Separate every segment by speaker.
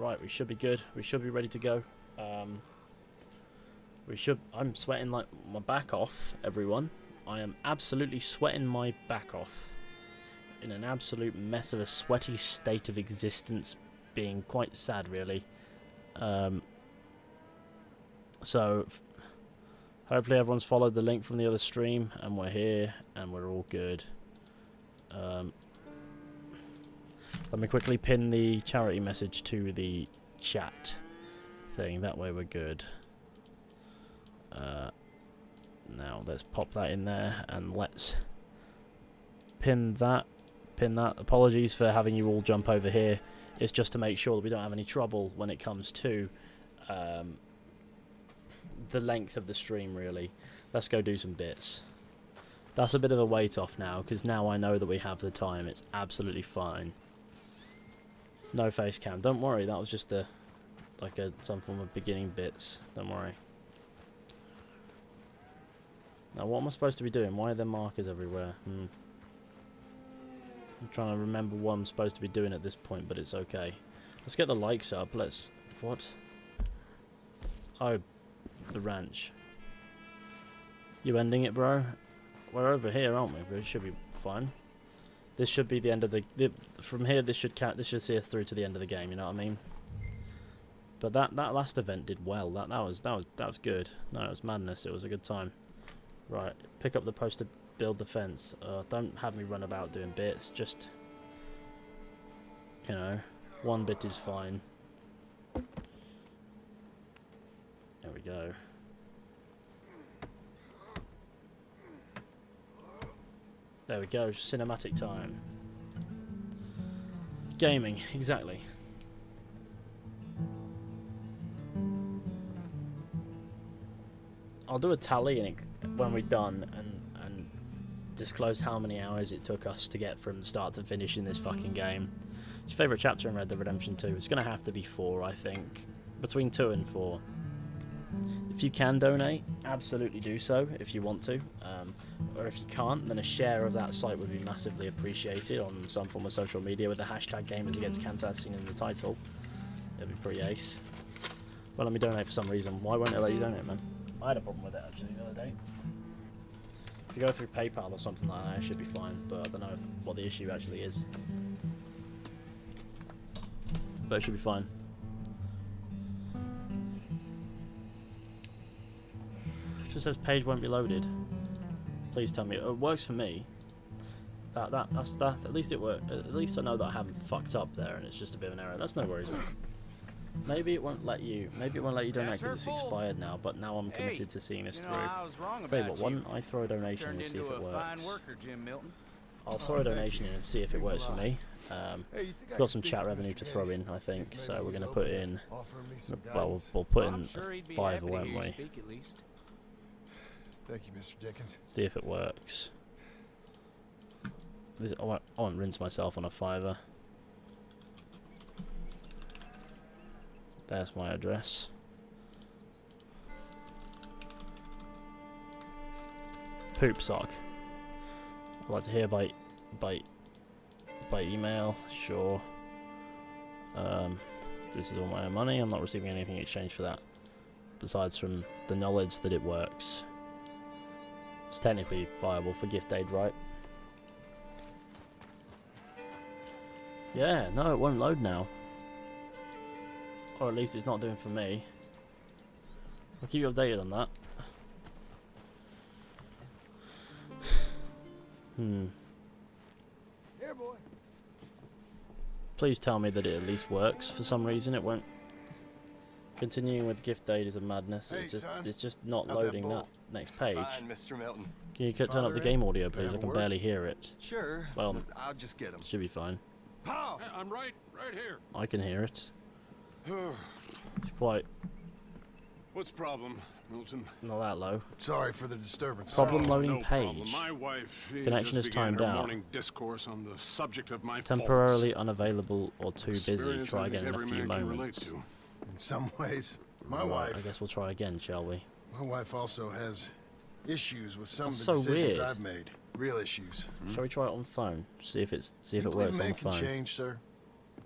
Speaker 1: Right, we should be good. We should be ready to go. I'm sweating like my back off, everyone. I am absolutely sweating my back off. In an absolute mess of a sweaty state of existence, being quite sad, really. So, hopefully everyone's followed the link from the other stream, and we're here, and we're all good. Let me quickly pin the charity message to the chat thing. That way we're good. Now let's pop that in there, and let's pin that. Apologies for having you all jump over here. It's just to make sure that we don't have any trouble when it comes to the length of the stream, really. Let's go do some bits. That's a bit of a weight off now, because now I know that we have the time. It's absolutely fine. No face cam. Don't worry, that was just some form of beginning bits. Don't worry. Now, what am I supposed to be doing? Why are there markers everywhere? I'm trying to remember what I'm supposed to be doing at this point, but it's okay. Let's get the likes up. Let's... What? Oh, the ranch. You ending it, bro? We're over here, aren't we? We should be fine. This should be the end of the... From here, this should see us through to the end of the game, you know what I mean? But that last event did well. That was good. No, it was madness. It was a good time. Right, pick up the poster, build the fence. Don't have me run about doing bits. Just, you know, one bit is fine. There we go. There we go. Cinematic time. Gaming, exactly. I'll do a tally when we're done and disclose how many hours it took us to get from start to finish in this fucking game. It's your favourite chapter in Red Dead Redemption 2. It's going to have to be 4, I think. Between 2 and 4. If you can donate, absolutely do so if you want to. Or if you can't, then a share of that site would be massively appreciated on some form of social media with the hashtag GamersAgainstCancer seen in the title. It'd be pretty ace. Well, let me donate for some reason. Why won't it let you donate, man? I had a problem with it actually the other day. If you go through PayPal or something like that, it should be fine, but I don't know what the issue actually is. But it should be fine. It just says page won't be loaded. Please tell me. It works for me. That's at least it worked. At least I know that I haven't fucked up there and it's just a bit of an error. That's no worries. Maybe it won't let you. Maybe it won't let you donate because it's expired now. But now I'm committed to seeing this through. Tell you what, why don't I throw a donation and see if it works? I'll throw a donation in and see if it works for me. We've got some chat revenue to throw in, I think. So we're going to put in. Well, we'll put in a $5, won't we?
Speaker 2: Thank you, Mr. Dickens.
Speaker 1: See if it works. I won't rinse myself on a $5. There's my address. Poop sock. I'd like to hear by email. Sure. This is all my own money. I'm not receiving anything in exchange for that, besides from the knowledge that it works. It's technically viable for gift aid, right? Yeah. No, it won't load now. Or at least it's not doing for me. I'll keep you updated on that.
Speaker 2: Here, boy.
Speaker 1: Please tell me that it at least works for some reason. It won't. Continuing with gift aid is a madness.
Speaker 2: Hey,
Speaker 1: it's just not
Speaker 2: how's
Speaker 1: loading that next page.
Speaker 3: Fine, Mr. Milton.
Speaker 1: Can you turn up the game audio, please? I can barely hear it.
Speaker 3: Sure.
Speaker 1: Well,
Speaker 3: I'll just get him.
Speaker 1: should be fine.
Speaker 3: Pow!
Speaker 4: I'm right here.
Speaker 1: I can hear it. It's quite
Speaker 4: What's the problem, Milton?
Speaker 1: not that low.
Speaker 2: Sorry for the disturbance.
Speaker 1: Problem
Speaker 4: Oh,
Speaker 1: loading
Speaker 4: no problem.
Speaker 1: page.
Speaker 4: My wife
Speaker 1: Connection
Speaker 4: just
Speaker 1: is
Speaker 4: began
Speaker 1: timed
Speaker 4: her
Speaker 1: out.
Speaker 4: morning discourse on the subject of my
Speaker 1: Temporarily unavailable or too
Speaker 4: faults.
Speaker 1: busy.
Speaker 4: Experience
Speaker 1: Try
Speaker 4: I
Speaker 1: again
Speaker 4: think
Speaker 1: in a
Speaker 4: every
Speaker 1: few
Speaker 4: man can relate
Speaker 1: moments.
Speaker 4: to.
Speaker 2: In some ways, my
Speaker 1: Right, I
Speaker 2: wife.
Speaker 1: guess we'll try again, shall we?
Speaker 2: My wife also has issues with some
Speaker 1: That's
Speaker 2: of the
Speaker 1: so
Speaker 2: decisions
Speaker 1: weird.
Speaker 2: I've made. Real issues.
Speaker 1: Shall we try it on phone? See if
Speaker 2: You
Speaker 1: it
Speaker 2: believe
Speaker 1: works on
Speaker 2: men
Speaker 1: the
Speaker 2: can
Speaker 1: phone.
Speaker 2: change, sir.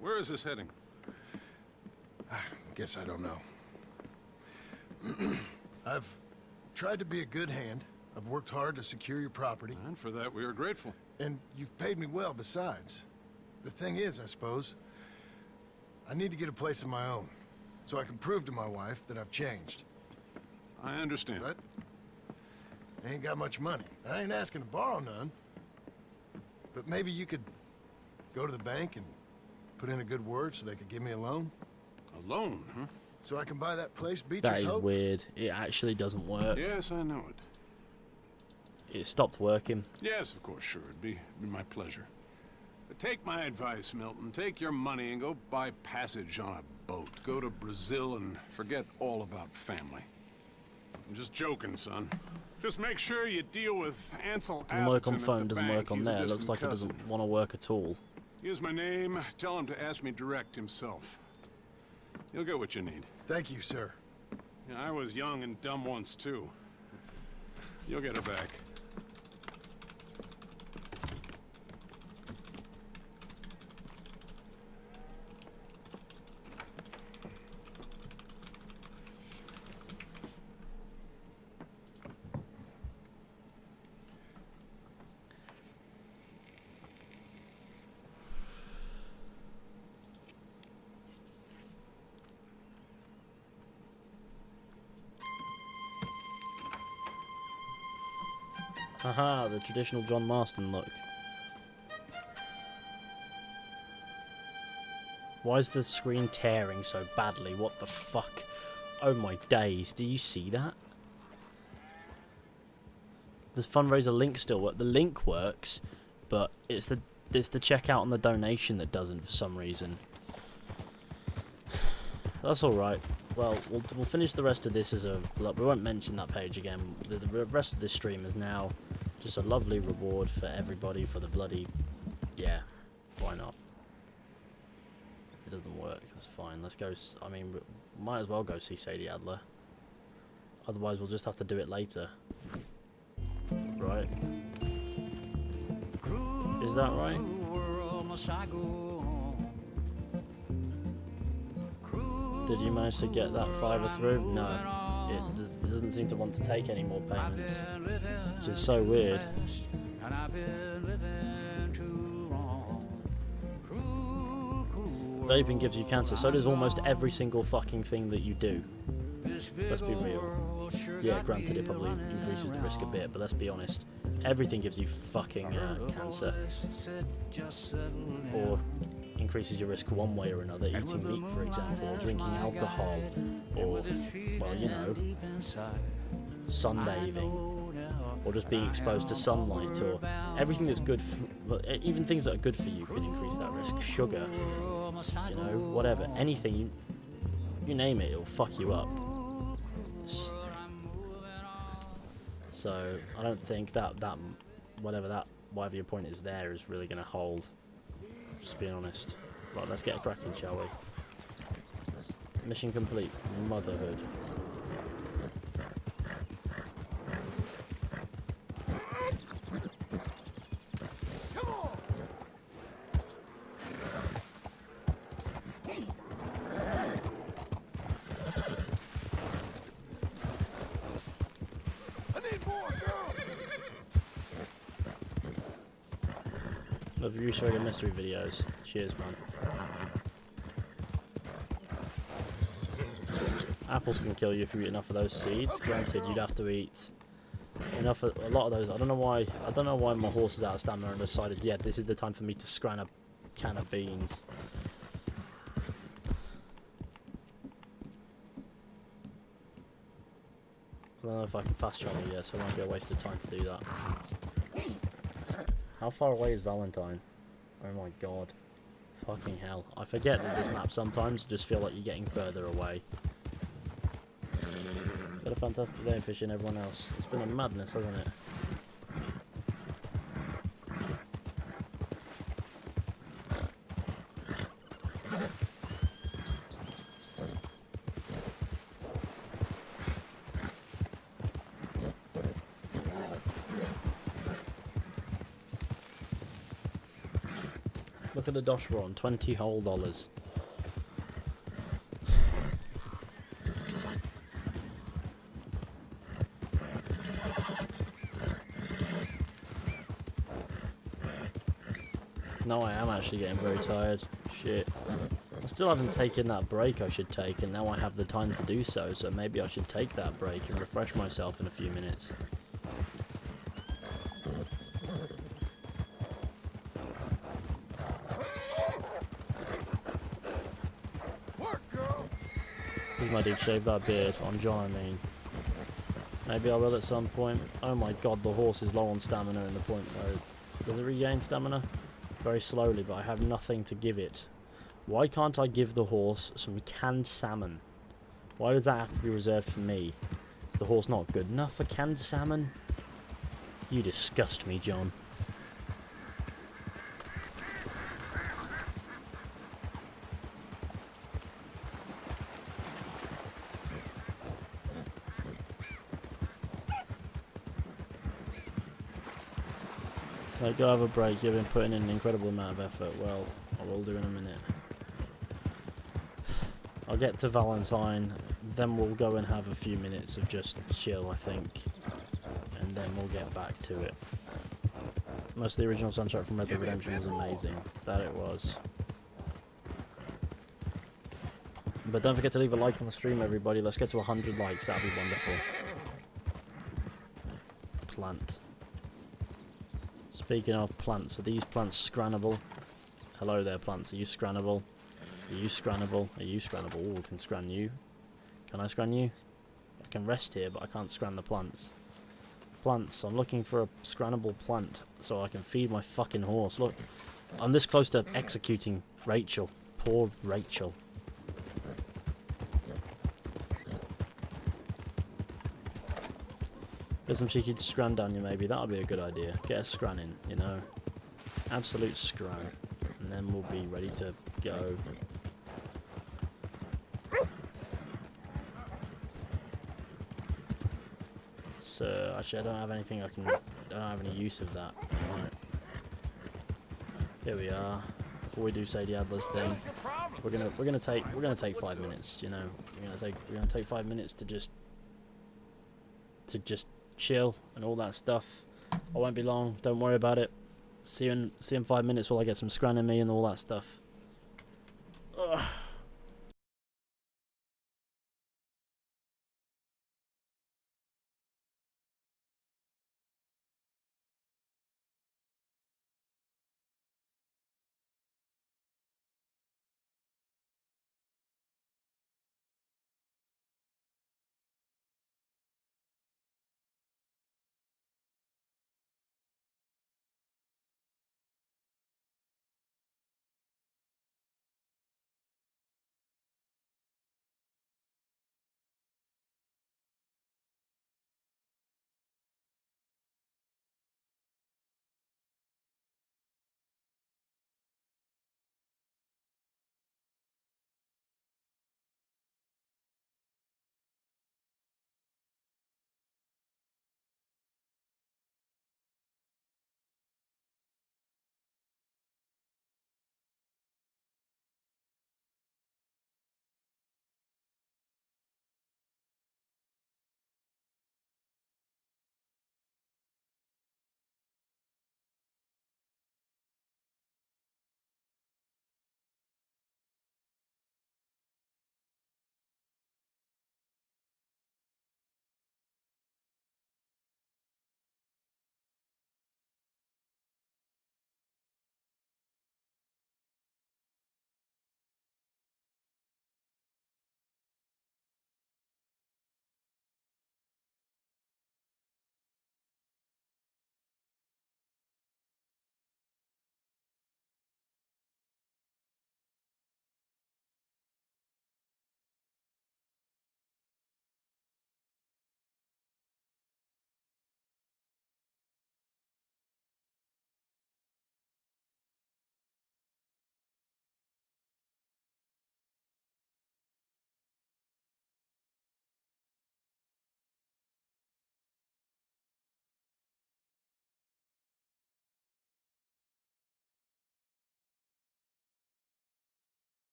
Speaker 4: Where is this heading?
Speaker 2: Guess I don't know. I've tried to be a good hand. I've worked hard to secure your property.
Speaker 4: And for that, we are grateful.
Speaker 2: And you've paid me well besides. The thing is, I suppose, I need to get a place of my own, so I can prove to my wife that I've changed.
Speaker 4: I understand.
Speaker 2: But I ain't got much money. I ain't asking to borrow none. But maybe you could go to the bank and put in a good word so they could give me a loan?
Speaker 4: A loan, huh?
Speaker 2: So I can buy that place,
Speaker 1: That
Speaker 2: Beecher's
Speaker 1: is
Speaker 2: Hope?
Speaker 1: weird. It actually doesn't work.
Speaker 4: Yes, I know it.
Speaker 1: It stopped working.
Speaker 4: Yes, of course, sure. It'd be my pleasure. But take my advice, Milton. Take your money and go buy passage on a boat. Go to Brazil and forget all about family. I'm just joking, son. Just make sure you deal with Ansel
Speaker 1: Doesn't work on
Speaker 4: Atherton at
Speaker 1: phone,
Speaker 4: the
Speaker 1: doesn't
Speaker 4: bank.
Speaker 1: work on
Speaker 4: He's a
Speaker 1: there. Looks
Speaker 4: distant
Speaker 1: like it
Speaker 4: cousin.
Speaker 1: doesn't want to work at all.
Speaker 4: Here's my name. Tell him to ask me direct himself. You'll get what you need.
Speaker 2: Thank you, sir.
Speaker 4: Yeah, I was young and dumb once, too. You'll get it back.
Speaker 1: Haha, the traditional John Marston look. Why is the screen tearing so badly? What the fuck? Oh my days, do you see that? Does fundraiser link still work? The link works, but it's the checkout and the donation that doesn't for some reason. That's alright. Well, we'll finish the rest of this as a... We won't mention that page again. The rest of this stream is now just a lovely reward for everybody for the bloody... Yeah, why not? If it doesn't work, that's fine. Let's go... I mean, we might as well go see Sadie Adler. Otherwise, we'll just have to do it later. Right? Is that right? Did you manage to get that fiver through? No. It doesn't seem to want to take any more payments. Which is so weird. Vaping gives you cancer. So does almost every single fucking thing that you do. Let's be real. Yeah, granted it probably increases the risk a bit, but let's be honest. Everything gives you fucking cancer. Or increases your risk one way or another. Eating meat, for example, or drinking alcohol, or, well, you know, sunbathing, or just being exposed to sunlight, or everything that's good for, even things that are good for you can increase that risk. Sugar, you know, whatever, anything, you name it, it'll fuck you up. So I don't think that whatever your point is there is really going to hold. Just being honest. Right, let's get cracking, shall we? Mission complete. Motherhood.
Speaker 2: Come on! I need more, girl!
Speaker 1: Love your Easter egg and mystery videos. Cheers, man. Apples can kill you if you eat enough of those seeds. Granted, you'd have to eat enough of a lot of those. I don't know why my horse is out of stamina and decided, yeah, this is the time for me to scran a can of beans. I don't know if I can fast travel yet, so it won't be a waste of time to do that. How far away is Valentine? Oh my god. Fucking hell. I forget that this map sometimes, I just feel like you're getting further away. Got a fantastic day fishing, everyone else. It's been a madness, hasn't it? Look at the dosh we're on, $20 whole. No, I am actually getting very tired. Shit. I still haven't taken that break I should take, and now I have the time to do so, so maybe I should take that break and refresh myself in a few minutes.
Speaker 2: Work, girl.
Speaker 1: Who's my dude? Shave that beard. On John, I mean. Maybe I will at some point. Oh my god, the horse is low on stamina in the point where... Does it regain stamina? Very slowly, but I have nothing to give it. Why can't I give the horse some canned salmon? Why does that have to be reserved for me? Is the horse not good enough for canned salmon? You disgust me, John. Like, go have a break. You've been putting in an incredible amount of effort. Well, I will do in a minute. I'll get to Valentine, then we'll go and have a few minutes of just chill, I think. And then we'll get back to it. Most of the original soundtrack from Red Dead Redemption was amazing. That it was. But don't forget to leave a like on the stream, everybody. Let's get to 100 likes. That'd be wonderful. Plant. Speaking of plants, are these plants scrannable? Hello there, plants. Are you scrannable? Are you scrannable? Are you scrannable? Ooh, I can scran you. Can I scran you? I can rest here, but I can't scran the plants. Plants. I'm looking for a scrannable plant so I can feed my fucking horse. Look, I'm this close to executing Rachel. Poor Rachel. Get some cheeky scran down you, maybe. That would be a good idea. Get a scran in, you know. Absolute scran. And then we'll be ready to go. So, actually, I don't have anything I don't have any use of that. Right. Here we are. Before we do Sadie Adler's thing, we're gonna take 5 minutes. You know, we're gonna take 5 minutes to just chill and all that stuff. I won't be long. Don't worry about it. See you in 5 minutes while I get some scran in me and all that stuff. Ugh.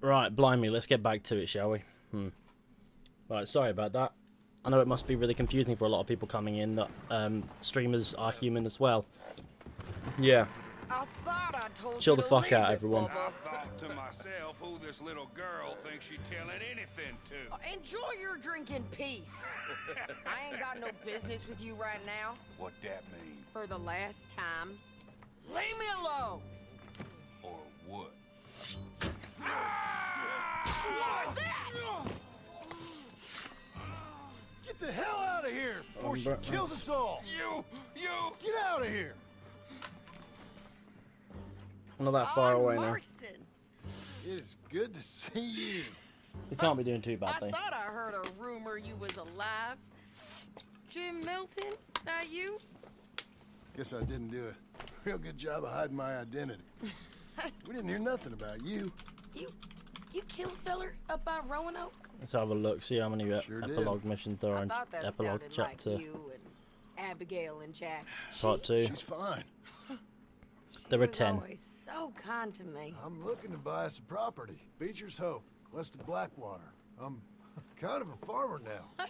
Speaker 1: Right, blimey, let's get back to it, shall we? Right, sorry about that. I know it must be really confusing for a lot of people coming in that streamers are human as well. Yeah.
Speaker 5: I thought I told
Speaker 1: Chill
Speaker 5: you
Speaker 1: the
Speaker 5: to
Speaker 1: fuck
Speaker 5: leave
Speaker 1: out,
Speaker 5: it,
Speaker 1: everyone.
Speaker 5: Bubba.
Speaker 6: I thought to myself who this little girl thinks she telling anything to.
Speaker 5: Enjoy your drink in peace. I ain't got no business with you right now.
Speaker 6: What that mean?
Speaker 5: For the last time, leave me alone.
Speaker 6: Or what?
Speaker 5: Like that!
Speaker 2: Get the hell out of here before she kills us all.
Speaker 6: You!
Speaker 2: Get out of here.
Speaker 1: I'm not that far away now.
Speaker 5: Marston.
Speaker 2: It is good to see you.
Speaker 1: We can't be doing too
Speaker 5: I
Speaker 1: badly.
Speaker 5: thought I heard a rumor you was alive. Jim Milton, that you?
Speaker 2: Guess I didn't do a real good job of hiding my identity. We didn't hear nothing about you.
Speaker 5: You kill a feller up by Roanoke?
Speaker 1: Let's have a look, see how many
Speaker 2: Sure did.
Speaker 1: epilogue missions there are
Speaker 5: I
Speaker 1: in
Speaker 5: thought that
Speaker 1: epilogue
Speaker 5: sounded
Speaker 1: chapter
Speaker 5: like you and Abigail and Jack.
Speaker 1: part 2.
Speaker 2: She's fine.
Speaker 1: There are
Speaker 5: She was
Speaker 1: 10.
Speaker 5: always so kind to me.
Speaker 2: I'm looking to buy some property. Beecher's Hope, west of Blackwater. I'm kind of a farmer now.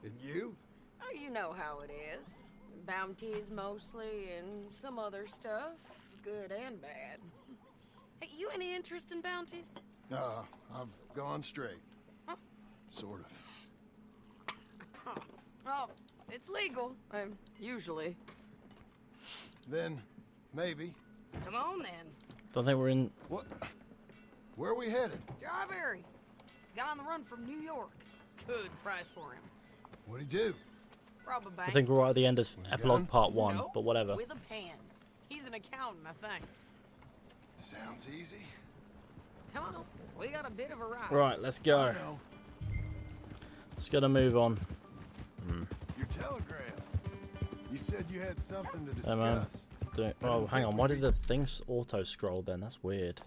Speaker 2: And you?
Speaker 5: Oh, you know how it is. Bounties mostly, and some other stuff, good and bad. Hey, you any interest in bounties?
Speaker 2: I've gone straight.
Speaker 5: Huh?
Speaker 2: Sort of.
Speaker 5: Oh, it's legal, usually.
Speaker 2: Then, maybe.
Speaker 5: Come on then.
Speaker 1: Don't think we're in.
Speaker 2: What? Where are we headed?
Speaker 5: Strawberry. Got on the run from New York. Good price for him.
Speaker 2: What'd he do?
Speaker 5: Rob a bank.
Speaker 1: I think we're right at the end of epilogue
Speaker 2: gun?
Speaker 1: part 1,
Speaker 5: Nope,
Speaker 1: but whatever.
Speaker 5: With a pen. He's an accountant, I think.
Speaker 2: Sounds easy.
Speaker 5: Come on, we got a bit of a ride.
Speaker 1: Right, let's
Speaker 2: I
Speaker 1: go.
Speaker 2: know.
Speaker 1: Just gotta move on.
Speaker 2: Your telegram. You said you had something to discuss.
Speaker 1: Hey, man. Oh, hang on. Why did the things auto scroll then? That's weird.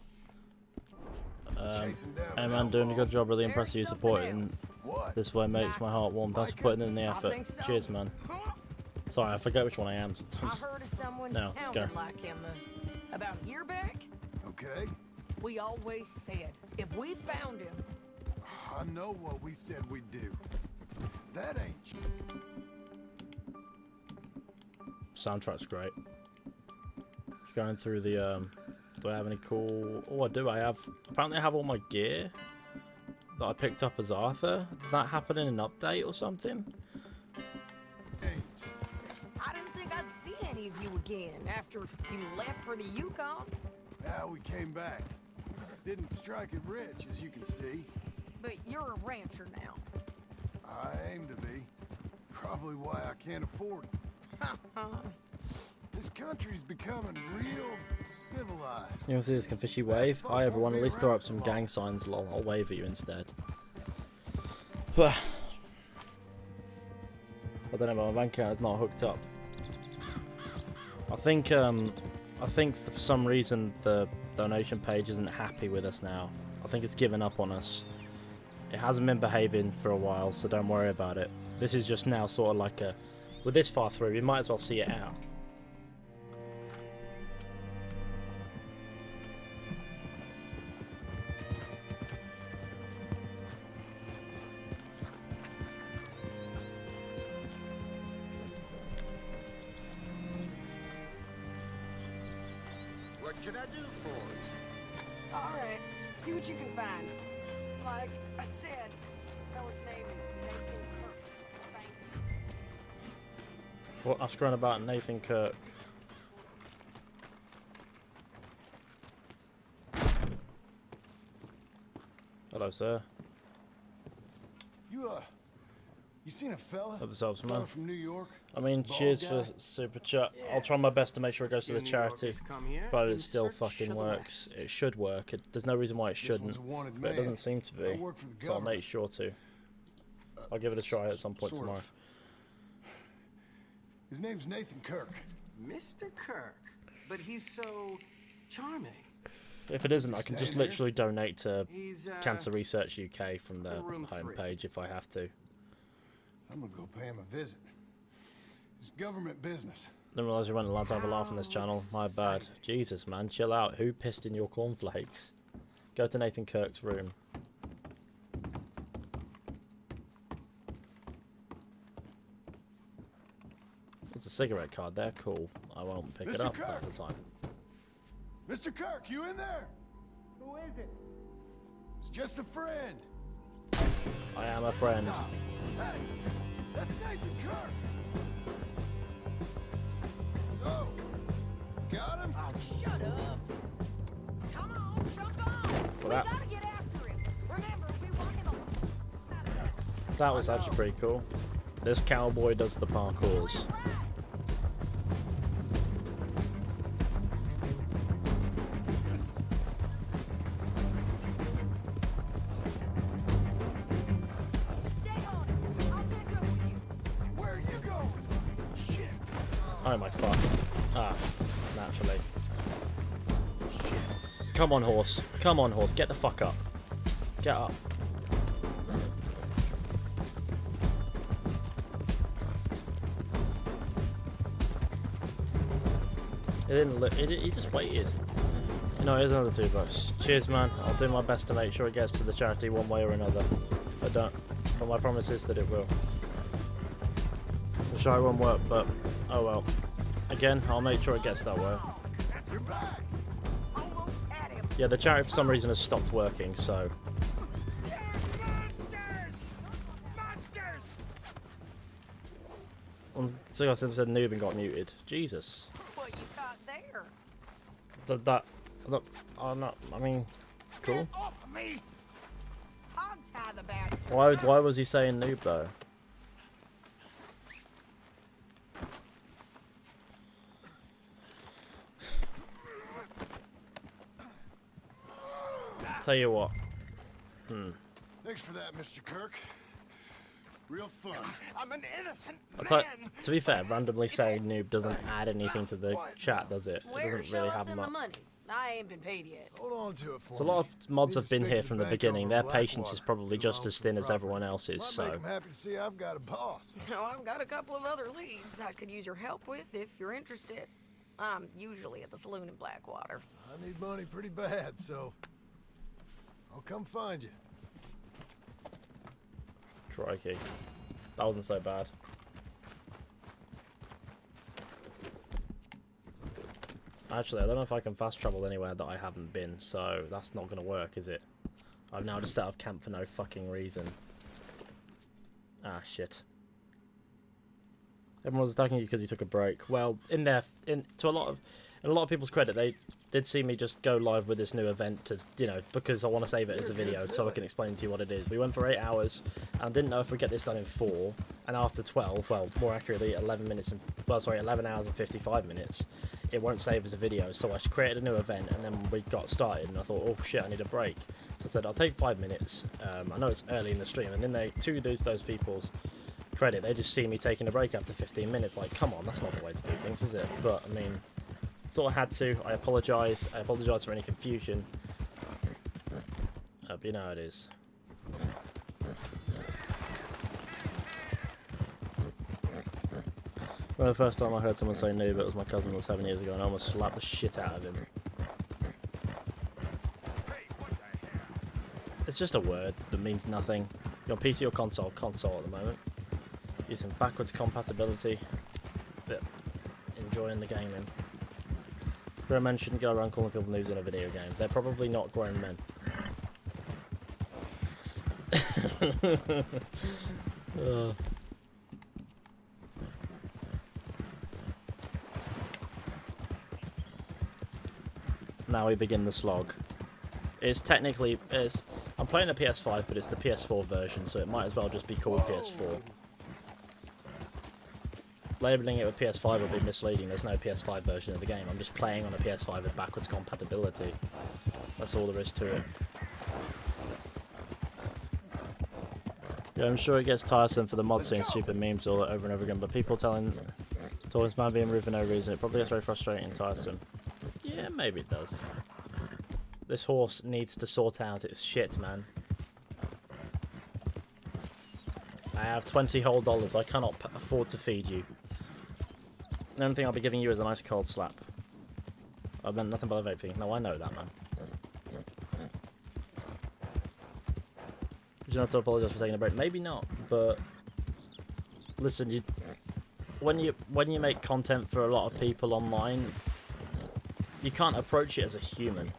Speaker 2: Chasing down
Speaker 1: Hey
Speaker 2: an
Speaker 1: man, doing a good job. Really
Speaker 5: There's
Speaker 1: impressed you
Speaker 5: something
Speaker 1: supporting
Speaker 5: else.
Speaker 2: What?
Speaker 1: this way makes my heart warm. Thanks for putting in the
Speaker 5: I
Speaker 1: effort.
Speaker 5: think so.
Speaker 1: Cheers, man.
Speaker 5: Huh?
Speaker 1: Sorry, I forget which one I am
Speaker 5: I
Speaker 1: sometimes.
Speaker 5: heard of someone
Speaker 1: No, let's
Speaker 5: sounded
Speaker 1: go.
Speaker 5: like him about a year back.
Speaker 2: Okay.
Speaker 5: We always said if we found him,
Speaker 2: I know what we said we'd do. That ain't
Speaker 1: Soundtrack's great. Going through the do I have any cool? Oh, I do. I have. Apparently, I have all my gear that I picked up as Arthur. Did that happen in an update or something?
Speaker 2: change.
Speaker 5: I didn't think I'd see any of you again after you left for the Yukon.
Speaker 2: Now we came back. Didn't strike it rich, as you can see.
Speaker 5: But you're a rancher now.
Speaker 2: I aim to be. Probably why I can't afford it. This country's becoming real civilized.
Speaker 1: You want to see this Fizhy wave? Hi everyone, at least throw up some gang signs, lol. I'll wave at you instead. I don't know, my bank account is not hooked up. I think for some reason the donation page isn't happy with us now. I think it's given up on us. It hasn't been behaving for a while, so don't worry about it. This is just now sort of like a... We're this far through, we might as well see it out.
Speaker 6: What can I do for you?
Speaker 5: All right, see what you can find. Like I said, fella's name is Nathan Kirk. Thank you.
Speaker 1: What? Ask around about Nathan Kirk. Hello, sir.
Speaker 2: You seen a fella?
Speaker 1: Help yourselves,
Speaker 2: Fella
Speaker 1: man.
Speaker 2: from New York?
Speaker 1: I mean,
Speaker 2: Bald
Speaker 1: cheers
Speaker 2: guy?
Speaker 1: for super chat. I'll try my best to make sure it goes to the
Speaker 6: Few New
Speaker 1: charity.
Speaker 6: Yorkers come here
Speaker 1: Provided it
Speaker 6: in
Speaker 1: still
Speaker 6: search
Speaker 1: fucking
Speaker 6: of the
Speaker 1: works.
Speaker 6: West.
Speaker 1: It should work. There's no reason why it
Speaker 2: This one's
Speaker 1: shouldn't.
Speaker 2: a wanted
Speaker 1: But it
Speaker 2: man.
Speaker 1: doesn't seem to
Speaker 2: I
Speaker 1: be.
Speaker 2: work for the
Speaker 1: So I'll
Speaker 2: government.
Speaker 1: make sure to. I'll give it a try at some point
Speaker 2: Sort
Speaker 1: tomorrow.
Speaker 2: of. His name's Nathan Kirk.
Speaker 6: Mr. Kirk. But he's so charming.
Speaker 1: If it isn't, I can just
Speaker 2: Staying here?
Speaker 1: literally donate to
Speaker 6: He's
Speaker 1: Cancer Research UK from the
Speaker 6: room 3.
Speaker 1: homepage if I have to.
Speaker 2: I'm gonna go pay him a visit. It's government business.
Speaker 1: Didn't realise you weren't allowed to have a laugh on this channel. My bad. Jesus, man, chill out. Who pissed in your cornflakes? Go to Nathan Kirk's room. There's a cigarette card there. Cool. I won't pick it
Speaker 2: Mr.
Speaker 1: up
Speaker 2: Kirk!
Speaker 1: at the time.
Speaker 2: Mr. Kirk, you in there?
Speaker 7: Who is it?
Speaker 2: It's just a friend.
Speaker 1: I am a friend.
Speaker 2: Stop. Hey, that's Nathan Kirk. Oh, got him?
Speaker 5: Oh, shut up. Come on, jump on.
Speaker 1: Well,
Speaker 5: We gotta get after him. Remember, we want him alive.
Speaker 1: That was actually pretty cool. This cowboy does the parkours.
Speaker 5: Stay on it. I'll catch up with you.
Speaker 2: Where are you going? Shit.
Speaker 1: Oh my fuck. Ah, naturally.
Speaker 2: Shit.
Speaker 1: Come on, horse. Come on, horse. Get the fuck up. Get up. It didn't look. He just waited. You know, here's another $2. Cheers, man. I'll do my best to make sure it gets to the charity one way or another. I don't. But my promise is that it will. I'm sure it won't work, but oh well. Again, I'll make sure it gets that way.
Speaker 2: You're back.
Speaker 5: Almost had him.
Speaker 1: Yeah, the charity for some reason has stopped working, so. So I said noob and got muted. Jesus.
Speaker 5: What you got there?
Speaker 1: Did that. Oh no. I mean, cool.
Speaker 5: Get off of me! Hog tie the bastard.
Speaker 1: Why was he saying noob though? Tell you what.
Speaker 2: Thanks for that, Mr. Kirk. Real fun.
Speaker 3: I'm an innocent
Speaker 1: To be fair, randomly saying noob doesn't add anything to the chat, does it? It
Speaker 5: Where
Speaker 1: doesn't
Speaker 5: shall
Speaker 1: really
Speaker 5: I
Speaker 1: have
Speaker 5: send the
Speaker 1: much.
Speaker 5: money? I ain't been paid yet.
Speaker 2: Hold on to it for
Speaker 1: So a
Speaker 2: me.
Speaker 1: lot of mods
Speaker 2: Need
Speaker 1: have
Speaker 2: to
Speaker 1: been
Speaker 2: speak
Speaker 1: here
Speaker 2: to
Speaker 1: from the
Speaker 2: bank
Speaker 1: beginning.
Speaker 2: over
Speaker 1: Their
Speaker 2: in
Speaker 1: patience is
Speaker 2: Blackwater.
Speaker 1: probably just as thin as everyone else's,
Speaker 2: Might
Speaker 1: so.
Speaker 2: make 'em happy to see I've got a boss.
Speaker 5: So I've got a couple of other leads I could use your help with if you're interested. I'm usually at the saloon in Blackwater.
Speaker 2: I need money pretty bad, so I'll come find you.
Speaker 1: Crikey. That wasn't so bad. Actually, I don't know if I can fast travel anywhere that I haven't been, so that's not going to work, is it? I've now just set up camp for no fucking reason. Ah, shit. Everyone was attacking you because you took a break. Well, in a lot of people's credit, they did see me just go live with this new event to, you know, because I want to save it as a video so I can explain to you what it is. We went for 8 hours and didn't know if we'd get this done in 4, and after 12, well, more accurately, 11 hours and 55 minutes, it won't save as a video. So I created a new event and then we got started and I thought, oh shit, I need a break. So I said, I'll take 5 minutes. I know it's early in the stream, and then to those people's credit, they just see me taking a break after 15 minutes. Like, come on, that's not the way to do things, is it? But I mean, sort of had to. I apologise for any confusion. But you know how it is. Well, the first time I heard someone say noob, it was my cousin 7 years ago, and I almost slapped the shit out of him. It's just a word that means nothing. You're on PC or console? Console at the moment. Using backwards compatibility. But enjoying the gaming. Grown men shouldn't go around calling people noobs in a video game. They're probably not grown men. Now we begin the slog. I'm playing a PS5, but it's the PS4 version, so it might as well just be called PS4. Labeling it with PS5 would be misleading. There's no PS5 version of the game. I'm just playing on a PS5 with backwards compatibility. That's all there is to it. Yeah, I'm sure it gets tiresome for the mod seeing stupid memes all over and over again, but people talking this man being rude for no reason, it probably gets very frustrating and tiresome. Yeah, maybe it does. This horse needs to sort out its shit, man. I have 20 whole dollars. I cannot afford to feed you. The only thing I'll be giving you is a nice cold slap. I meant nothing but a vaping. No, I know that, man. You don't have to apologise for taking a break. Maybe not, but listen, when you make content for a lot of people online, you can't approach it as a human.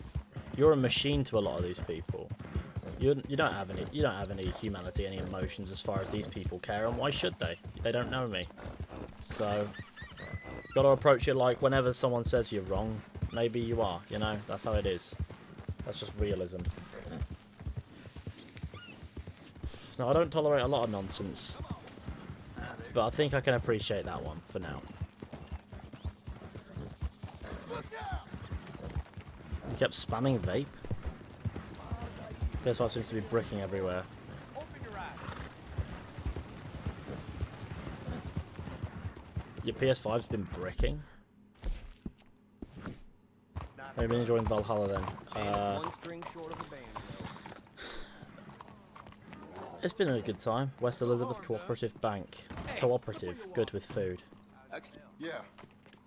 Speaker 1: You're a machine to a lot of these people. You don't have any humanity, any emotions as far as these people care, and why should they? They don't know me. So, got to approach it like whenever someone says you're wrong, maybe you are. You know, that's how it is. That's just realism. No, I don't tolerate a lot of nonsense, but I think I can appreciate that one for now. You kept spamming vape? PS5 seems to be bricking everywhere. Your PS5's been bricking? Have you been enjoying Valhalla then? It's been a good time. West Elizabeth Cooperative Bank. Cooperative, good with food.
Speaker 2: Yeah.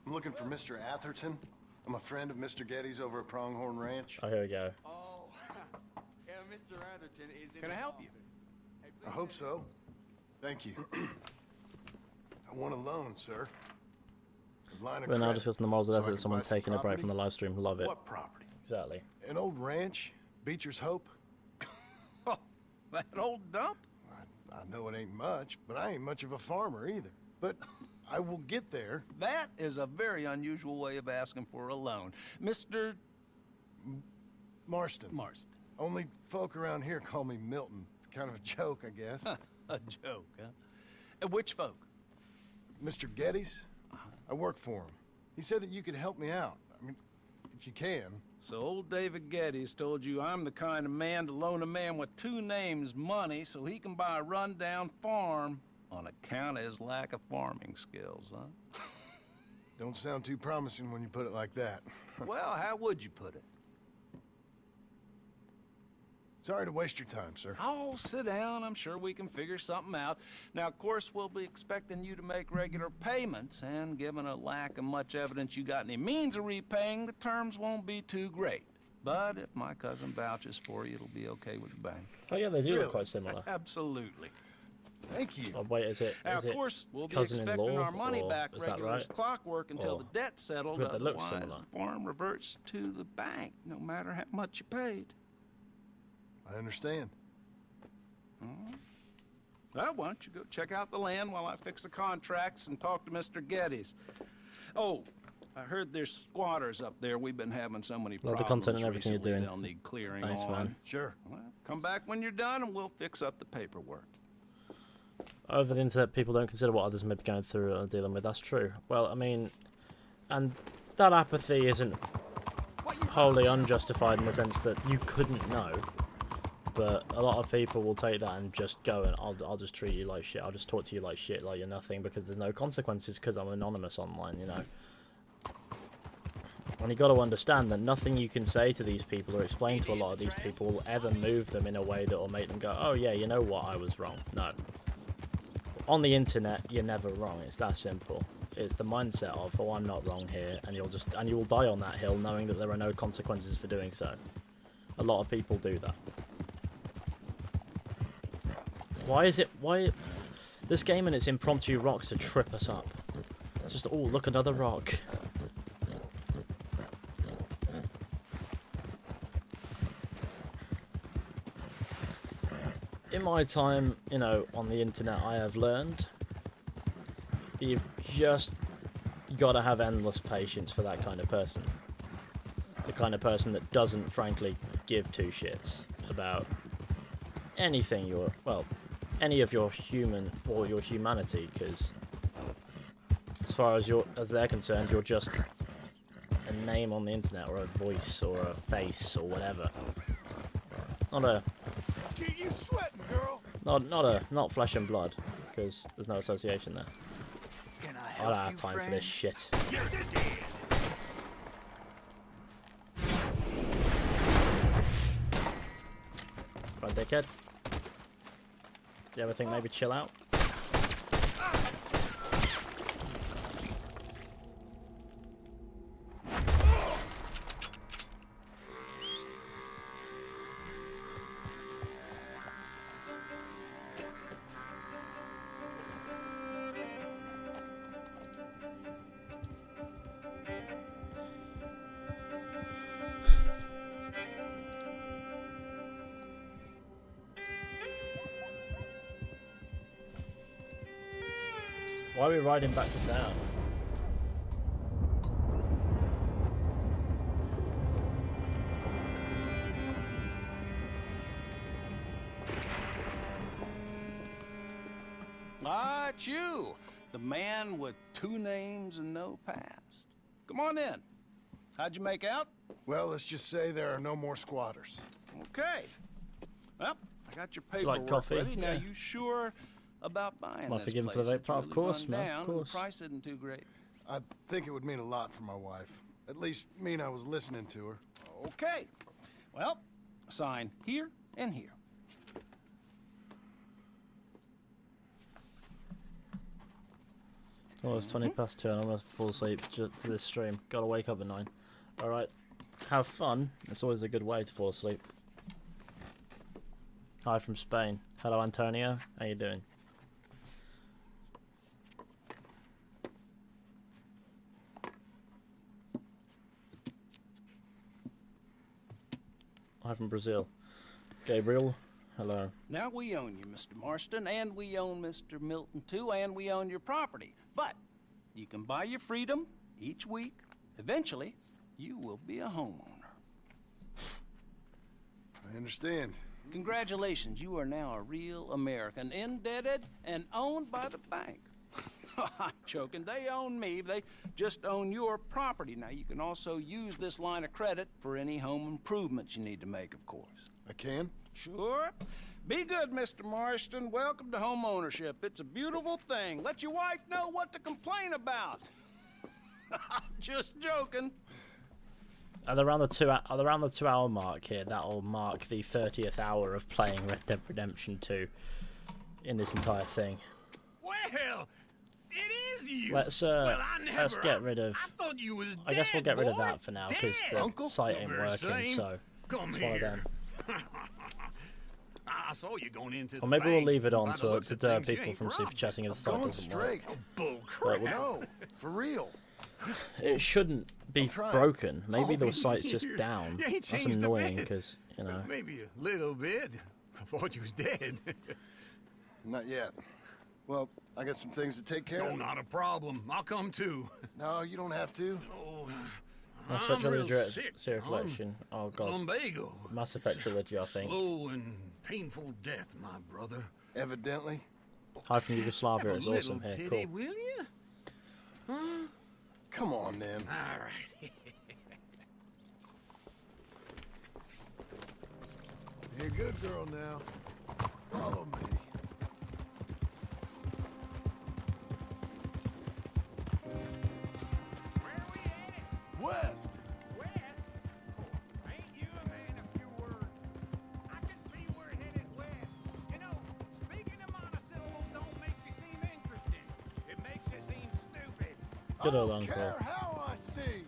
Speaker 2: I'm looking for Mr. Atherton. I'm a friend of Mr. Getty's over at Pronghorn Ranch.
Speaker 1: Oh, here we go.
Speaker 7: Oh, yeah, Mr. Atherton is in.
Speaker 3: Can I help you?
Speaker 2: I hope so. Thank you. I want a loan, sir. A line of
Speaker 1: We're now
Speaker 2: credit,
Speaker 1: discussing the morals of
Speaker 2: so I
Speaker 1: ethics
Speaker 2: can
Speaker 1: of someone
Speaker 2: buy some
Speaker 1: taking a break
Speaker 2: property.
Speaker 1: from the live stream. Love it.
Speaker 3: What property?
Speaker 1: Exactly.
Speaker 2: An old ranch, Beecher's Hope.
Speaker 3: Oh, that old dump?
Speaker 2: I know it ain't much, but I ain't much of a farmer either. But I will get there.
Speaker 3: That is a very unusual way of asking for a loan. Mr.
Speaker 2: Marston.
Speaker 3: Marston.
Speaker 2: Only folk around here call me Milton. It's kind of a joke, I guess.
Speaker 3: A joke, huh? And which folk?
Speaker 2: Mr. Getty's? I work for him. He said that you could help me out. I mean, if you can.
Speaker 3: So old David Geddes told you I'm the kind of man to loan a man with two names money so he can buy a rundown farm on account of his lack of farming skills, huh?
Speaker 2: Don't sound too promising when you put it like that.
Speaker 3: Well, how would you put it?
Speaker 2: Sorry to waste your time, sir.
Speaker 3: Oh, sit down. I'm sure we can figure something out. Now, of course, we'll be expecting you to make regular payments, and given a lack of much evidence you got any means of repaying, the terms won't be too great. But if my cousin vouches for you, it'll be okay with the bank.
Speaker 1: Oh yeah, they do
Speaker 2: Really?
Speaker 1: look quite similar.
Speaker 3: Absolutely.
Speaker 2: Thank you.
Speaker 1: Oh wait, is it
Speaker 3: Now, of course, we'll be expecting
Speaker 1: cousin-in-law,
Speaker 3: our money
Speaker 1: or
Speaker 3: back
Speaker 1: is that
Speaker 3: regular as
Speaker 1: right?
Speaker 3: clockwork until
Speaker 1: Or-
Speaker 3: the debt's settled.
Speaker 1: But they look
Speaker 3: Otherwise,
Speaker 1: similar.
Speaker 3: the farm reverts to the bank, no matter how much you paid.
Speaker 2: I understand.
Speaker 3: Well, why don't you go check out the land while I fix the contracts and talk to Mr. Geddes. Oh, I heard there's squatters up there. We've been having so many
Speaker 1: Love the
Speaker 3: problems
Speaker 1: content and everything you're
Speaker 3: recently,
Speaker 1: doing.
Speaker 3: they'll need clearing
Speaker 1: Thanks,
Speaker 3: on.
Speaker 1: man.
Speaker 2: Sure.
Speaker 3: Well, come back when you're done and we'll fix up the paperwork.
Speaker 1: Over the internet, people don't consider what others may be going through or dealing with. That's true. Well, I mean, and that apathy isn't wholly unjustified in the sense that you couldn't know. But a lot of people will take that and just go and I'll just treat you like shit. I'll just talk to you like shit, like you're nothing, because there's no consequences because I'm anonymous online, you know. And you got to understand that nothing you can say to these people or explain to a lot of these people will ever move them in a way that will make them go, oh yeah, you know what, I was wrong. No. On the internet, you're never wrong. It's that simple. It's the mindset of, oh, I'm not wrong here, and you will die on that hill knowing that there are no consequences for doing so. A lot of people do that. Why this game and its impromptu rocks to trip us up? It's just, oh, look, another rock. In my time, you know, on the internet, I have learned you've just got to have endless patience for that kind of person. The kind of person that doesn't, frankly, give two shits about anything any of your human or your humanity, because as far as they're concerned, you're just a name on the internet or a voice or a face or whatever. Not
Speaker 2: Get you sweating, girl.
Speaker 1: not flesh and blood, because there's no association there.
Speaker 7: Can I
Speaker 1: I
Speaker 7: help
Speaker 1: don't have
Speaker 7: you,
Speaker 1: time
Speaker 7: friend?
Speaker 1: for this shit. Right, dickhead. Do you ever think maybe chill out? Why are we riding back to town?
Speaker 3: Ah, it's you, the man with 2 names and no past. Come on in. How'd you make out?
Speaker 2: Well, let's just say there are no more squatters.
Speaker 3: Okay. Well, I got your
Speaker 1: you
Speaker 3: paperwork
Speaker 1: like coffee?
Speaker 3: ready. Now,
Speaker 1: Yeah.
Speaker 3: you sure about buying
Speaker 1: Am I
Speaker 3: this
Speaker 1: forgiven
Speaker 3: place?
Speaker 1: for the vape
Speaker 3: It's
Speaker 1: part? Of
Speaker 3: really
Speaker 1: course,
Speaker 3: run
Speaker 1: man, of
Speaker 3: down, and
Speaker 1: course.
Speaker 3: The price isn't too great.
Speaker 2: I think it would mean a lot for my wife. At least mean I was listening to her.
Speaker 3: Okay. Well, sign here and here.
Speaker 1: Oh, it's 20 past 2 and I'm gonna fall asleep to this stream. Gotta wake up at 9. Alright. Have fun. It's always a good way to fall asleep. Hi from Spain. Hello, Antonio. How you doing? Hi from Brazil. Gabriel. Hello.
Speaker 3: Now we own you, Mr. Marston, and we own Mr. Milton too, and we own your property. But you can buy your freedom each week. Eventually, you will be a homeowner.
Speaker 2: I understand.
Speaker 3: Congratulations, you are now a real American, indebted and owned by the bank. I'm joking. They own me. They just own your property. Now, you can also use this line of credit for any home improvements you need to make, of course.
Speaker 2: I can?
Speaker 3: Sure. Be good, Mr. Marston. Welcome to home ownership. It's a beautiful thing. Let your wife know what to complain about. Just joking.
Speaker 1: Around the 2 hour mark here, that'll mark the 30th hour of playing Red Dead Redemption 2 in this entire thing.
Speaker 6: Well, it is you.
Speaker 1: Let's get rid of.
Speaker 6: I thought you was
Speaker 1: I guess we'll get rid of
Speaker 6: boy.
Speaker 1: that for now because the
Speaker 2: Uncle?
Speaker 1: site ain't
Speaker 6: Very
Speaker 1: working.
Speaker 6: same.
Speaker 1: So
Speaker 6: Come
Speaker 1: it's one of
Speaker 6: here.
Speaker 1: them.
Speaker 6: I saw you going into
Speaker 1: Or maybe we'll
Speaker 6: bank.
Speaker 1: leave it on
Speaker 6: By the
Speaker 1: to
Speaker 6: looks of
Speaker 1: deter
Speaker 6: things, you
Speaker 1: people
Speaker 6: ain't
Speaker 1: from super
Speaker 6: robbed
Speaker 1: chatting if the site
Speaker 2: Going
Speaker 1: doesn't work.
Speaker 2: straight.
Speaker 6: Bull
Speaker 1: But
Speaker 6: crap.
Speaker 2: No, for real.
Speaker 1: it shouldn't be
Speaker 2: trying.
Speaker 1: broken. Maybe
Speaker 6: All
Speaker 1: the
Speaker 6: these
Speaker 1: site's just
Speaker 6: years,
Speaker 1: down.
Speaker 6: you ain't
Speaker 1: That's
Speaker 6: changed a
Speaker 1: annoying
Speaker 6: bit.
Speaker 1: because you know.
Speaker 6: Maybe a little bit. I thought you was dead.
Speaker 2: Not yet. Well, I got some things to take care
Speaker 6: No,
Speaker 2: of.
Speaker 6: not a problem. I'll come too.
Speaker 2: No, you don't have to.
Speaker 6: Oh,
Speaker 1: Mass
Speaker 6: I'm
Speaker 1: Effect
Speaker 6: real
Speaker 1: Trilogy,
Speaker 6: sick,
Speaker 1: Serial
Speaker 6: John.
Speaker 1: Collection. Oh god,
Speaker 6: Lumbago.
Speaker 1: Mass Effect Trilogy, I think.
Speaker 6: Slow and painful death, my brother.
Speaker 2: Evidently.
Speaker 1: Hi from Yugoslavia.
Speaker 6: Have a
Speaker 1: It's
Speaker 6: little
Speaker 1: awesome here.
Speaker 6: pity,
Speaker 1: Cool.
Speaker 6: will you?
Speaker 2: Come on, then.
Speaker 6: All right.
Speaker 2: You're a good girl now. Follow me.
Speaker 6: Where we headed?
Speaker 2: West.
Speaker 6: West? Ain't you a man of few words? I can see we're headed west. You know, speaking of monosyllables don't make you seem interesting. It makes you seem stupid.
Speaker 1: Good old
Speaker 2: I don't
Speaker 1: uncle.
Speaker 2: care how I see.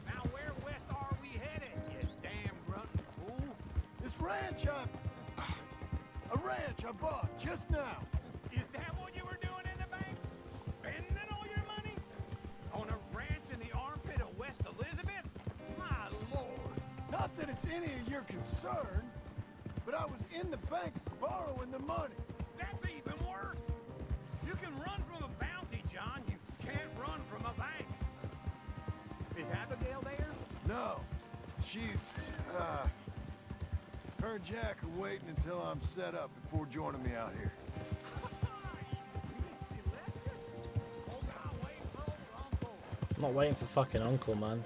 Speaker 6: Now where west are we headed, you damn grunting fool?
Speaker 2: This ranch a ranch I bought just now.
Speaker 6: Is that what you were doing in the bank? Spending all your money? On a ranch in the armpit of West Elizabeth? My lord.
Speaker 2: Not that it's any of your concern, but I was in the bank borrowing the money.
Speaker 6: That's even worse. You can run from a bounty, John. You can't run from a bank. Is Abigail there?
Speaker 2: No, she's her and Jack are waiting until I'm set up before joining me out here.
Speaker 1: I'm not waiting for fucking uncle, man.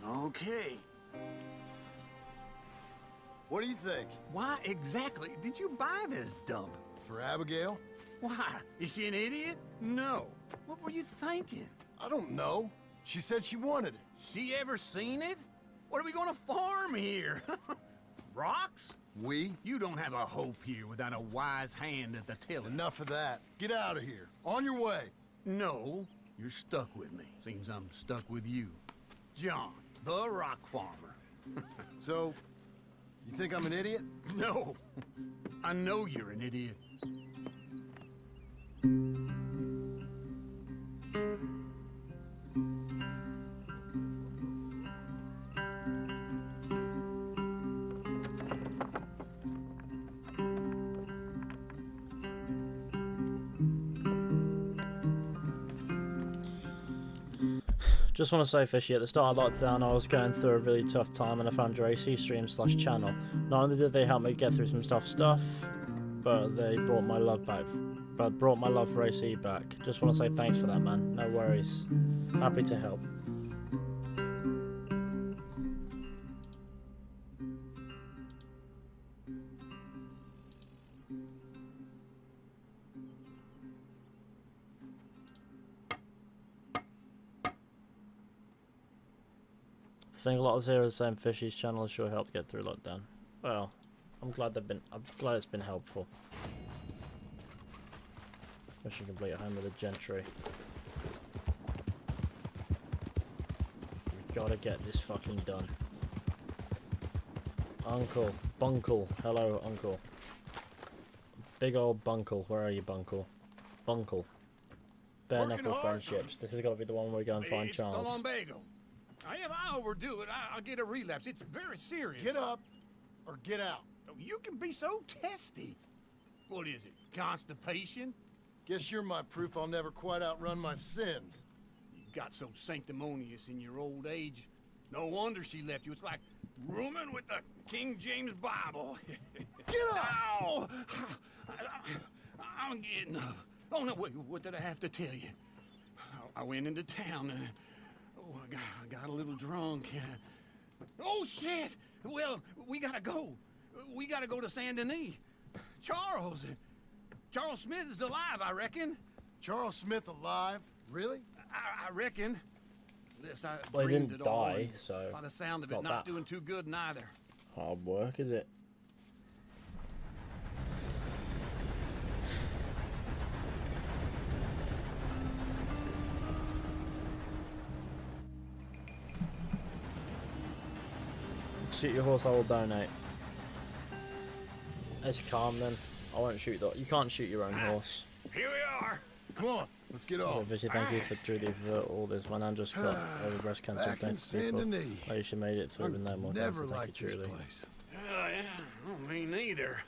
Speaker 7: Okay.
Speaker 2: What do you think?
Speaker 7: Why exactly did you buy this dump?
Speaker 2: For Abigail?
Speaker 7: Why? Is she an idiot? No. What were you thinking?
Speaker 2: I don't know. She said she wanted it.
Speaker 7: She ever seen it? What are we gonna farm here? Rocks?
Speaker 2: We?
Speaker 7: You don't have a hope here without a wise hand at the tiller.
Speaker 2: Enough of that. Get out of here. On your way.
Speaker 7: No, you're stuck with me. Seems I'm stuck with you. John, the rock farmer.
Speaker 2: So, you think I'm an idiot?
Speaker 7: No, I know you're an idiot.
Speaker 1: Just want to say, Fishy, at the start of lockdown, I was going through a really tough time, and I found your AC stream/channel. Not only did they help me get through some tough stuff, but they brought my love back. But brought my love for AC back. Just want to say thanks for that, man. No worries. Happy to help. I think a lot of heroes saying Fishy's channel sure helped get through lockdown. Well, I'm glad it's been helpful. Mission complete at home with the gentry. We gotta get this fucking done. Uncle, Bunkle, hello Uncle. Big old Bunkle, where are you Bunkle? Bunkle. Bare knuckle friendships. This has got to be the one where we go and find Charles.
Speaker 7: It's lumbago. If I overdo it, I'll get a relapse. It's very serious.
Speaker 2: Get up or get out.
Speaker 7: You can be so testy. What is it, constipation?
Speaker 2: Guess you're my proof I'll never quite outrun my sins.
Speaker 7: You got so sanctimonious in your old age. No wonder she left you. It's like rooming with the King James Bible.
Speaker 2: Get up!
Speaker 7: Ow! I'm getting up. Oh, no, wait, what did I have to tell you? I went into town. I got a little drunk. Oh, shit! Well, we gotta go. We gotta go to Saint Denis. Charles Smith is alive, I reckon.
Speaker 2: Charles Smith alive? Really?
Speaker 7: I reckon. Unless I
Speaker 1: Well, he
Speaker 7: dreamed
Speaker 1: didn't
Speaker 7: it all,
Speaker 1: die,
Speaker 7: and
Speaker 1: so
Speaker 7: by the sound of
Speaker 1: it's
Speaker 7: it,
Speaker 1: not
Speaker 7: not
Speaker 1: that
Speaker 7: doing too good neither.
Speaker 1: hard work, is it? Shoot your horse, I will donate. It's calm then. I won't shoot that. You can't shoot your own horse.
Speaker 7: Here we are.
Speaker 2: Come on, let's get
Speaker 1: Oh,
Speaker 2: off.
Speaker 1: Fishy, thank you for Trudy for all this. My nan just got over breast cancer.
Speaker 2: Back in
Speaker 1: Thanks to people.
Speaker 2: Saint Denis.
Speaker 1: Oh, she made it through with no more
Speaker 2: Never
Speaker 1: cancer. Thank
Speaker 2: liked
Speaker 1: you,
Speaker 2: this
Speaker 1: truly.
Speaker 2: place.
Speaker 7: Yeah, me neither.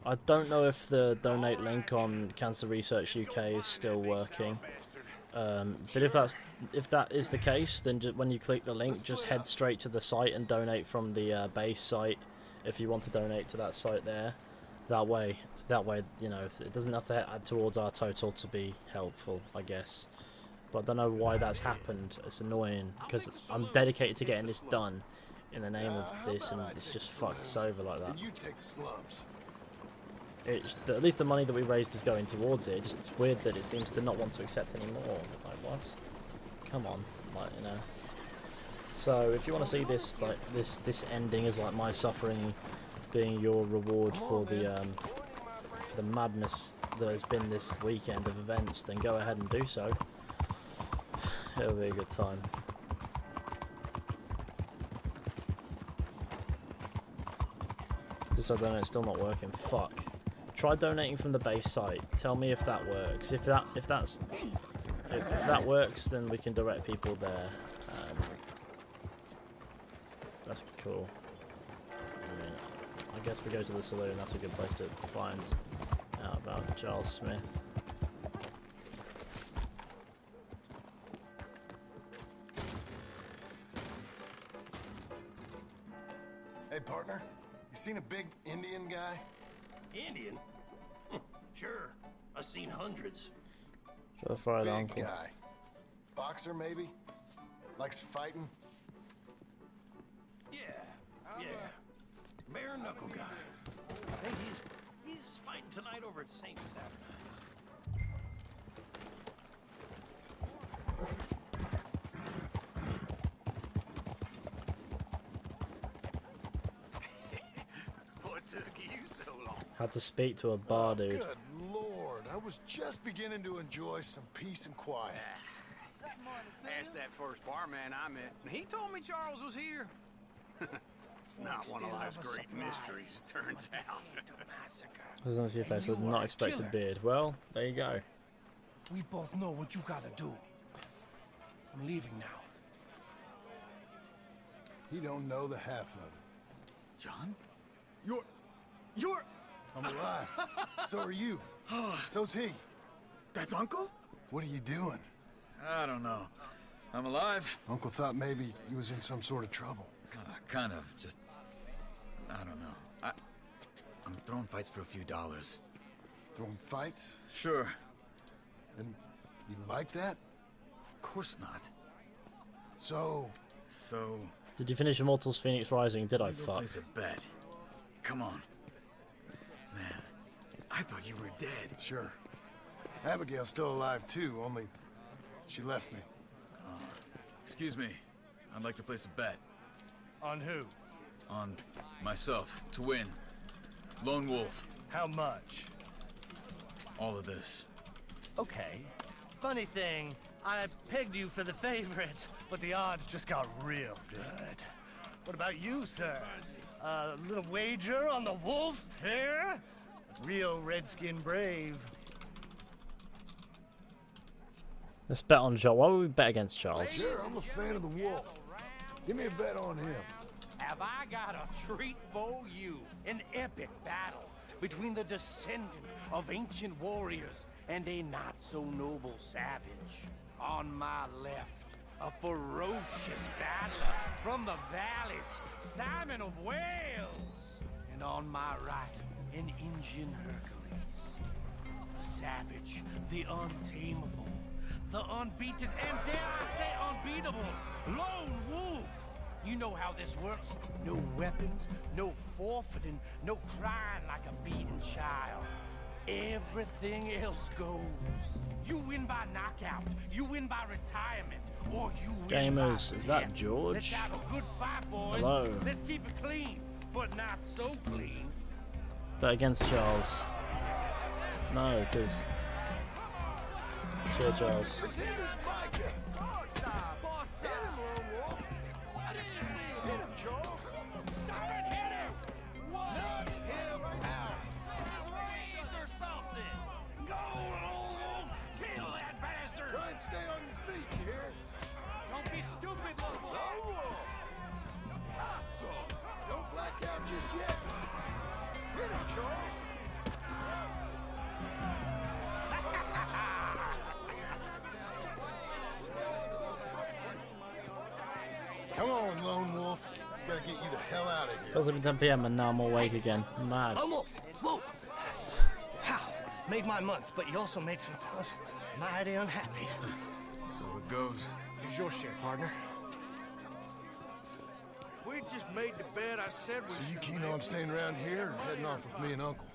Speaker 1: I don't know if the donate link on Cancer Research UK is still working. But if that is the case, then when you click the link, just head straight to the site and donate from the base site if you want to donate to that site there. That way, you know, it doesn't have to add towards our total to be helpful, I guess. But I don't know why that's happened. It's annoying because I'm dedicated to getting this done in the name of this, and it's just fucked us over like that.
Speaker 2: And you take the slums.
Speaker 1: At least the money that we raised is going towards it. It's weird that it seems to not want to accept any more. Like, what? Come on, like, you know. So if you want to see this, like this ending is like my suffering being your reward for the madness that has been this weekend of events, then go ahead and do so. It'll be a good time. Just I don't know, it's still not working. Fuck. Try donating from the base site. Tell me if that works. If that works, then we can direct people there. That's cool. I guess we go to the saloon. That's a good place to find out about Charles Smith.
Speaker 2: Hey, partner, you seen a big Indian guy?
Speaker 8: Indian? Sure. I've seen hundreds.
Speaker 1: Show the fried
Speaker 2: Big
Speaker 1: uncle.
Speaker 2: guy. Boxer, maybe? Likes fighting?
Speaker 8: Yeah. Bare knuckle guy. Hey, he's fighting tonight over at St. Saturnine's.
Speaker 7: What took you so long?
Speaker 1: Had to speak to a bar dude.
Speaker 2: Good lord, I was just beginning to enjoy some peace and quiet.
Speaker 7: Asked that first barman I met, and he told me Charles was here. Not one of life's great mysteries, turns out.
Speaker 1: As long as your face, I did not expect a beard. Well, there you go.
Speaker 6: We both know what you gotta do. I'm leaving now.
Speaker 2: You don't know the half of it.
Speaker 7: John? You're...
Speaker 2: I'm alive. So are you. So's he.
Speaker 7: That's Uncle?
Speaker 2: What are you doing?
Speaker 7: I don't know.
Speaker 9: I'm alive.
Speaker 2: Uncle thought maybe you was in some sort of trouble.
Speaker 9: Kind of. Just... I don't know. I'm throwing fights for a few dollars.
Speaker 2: Throwing fights?
Speaker 9: Sure.
Speaker 2: And you like that?
Speaker 9: Of course not.
Speaker 2: So...
Speaker 1: Did you finish Immortals Phoenix Rising? Did I
Speaker 9: Go
Speaker 1: fuck?
Speaker 9: place a bet. Come on. Man, I thought you were dead.
Speaker 2: Sure. Abigail's still alive too, only she left me.
Speaker 9: Excuse me. I'd like to place a bet.
Speaker 6: On who?
Speaker 9: On myself, to win. Lone Wolf.
Speaker 6: How much?
Speaker 9: All of this.
Speaker 6: Okay. Funny thing, I pegged you for the favorite, but the odds just got real good. What about you, sir? A little wager on the wolf here? Real redskin brave.
Speaker 1: Let's bet on Charles. Why would we bet against Charles?
Speaker 2: Sure, I'm a fan of the wolf. Give me a bet on him.
Speaker 8: Have I got a treat for you? An epic battle between the descendant of ancient warriors and a not-so-noble savage. On my left, a ferocious battler from the valleys, Simon of Wales. And on my right, an Indian Hercules. The savage, the untamable, the unbeaten, and dare I say unbeatable, Lone Wolf. You know how this works. No weapons, no forfeiting, no crying like a beaten child. Everything else goes. You win by knockout, you win by retirement, or you win
Speaker 1: Gamers,
Speaker 6: by
Speaker 1: is that
Speaker 6: death.
Speaker 1: George?
Speaker 6: Let's have a good fight, boys.
Speaker 1: Hello.
Speaker 6: Let's keep it clean, but not so clean.
Speaker 1: Bet against Charles. No, because... Sure, Charles.
Speaker 2: Pretenders Micah! Hit him, Lone Wolf! Hit him, Charles!
Speaker 6: Someone hit him!
Speaker 2: Knock him out!
Speaker 6: Or something! Go, Lone Wolf! Kill that bastard!
Speaker 2: Try and stay on your feet, you hear?
Speaker 6: Don't be stupid, Lone Wolf!
Speaker 2: Lone Wolf! Not so! Don't black out just yet! Hit him, Charles! Come on, Lone Wolf. Gotta get you the hell out of here.
Speaker 1: Feels like 10 PM and now I'm awake again. Mad.
Speaker 6: Lone Wolf! Whoa! How? Made my month, but you also made some fellas mighty unhappy.
Speaker 9: So it goes.
Speaker 6: Here's your share, partner.
Speaker 8: If we just made the bet I said we
Speaker 2: So you
Speaker 8: should
Speaker 2: keen
Speaker 8: make,
Speaker 2: on staying around here or heading off with me and Uncle?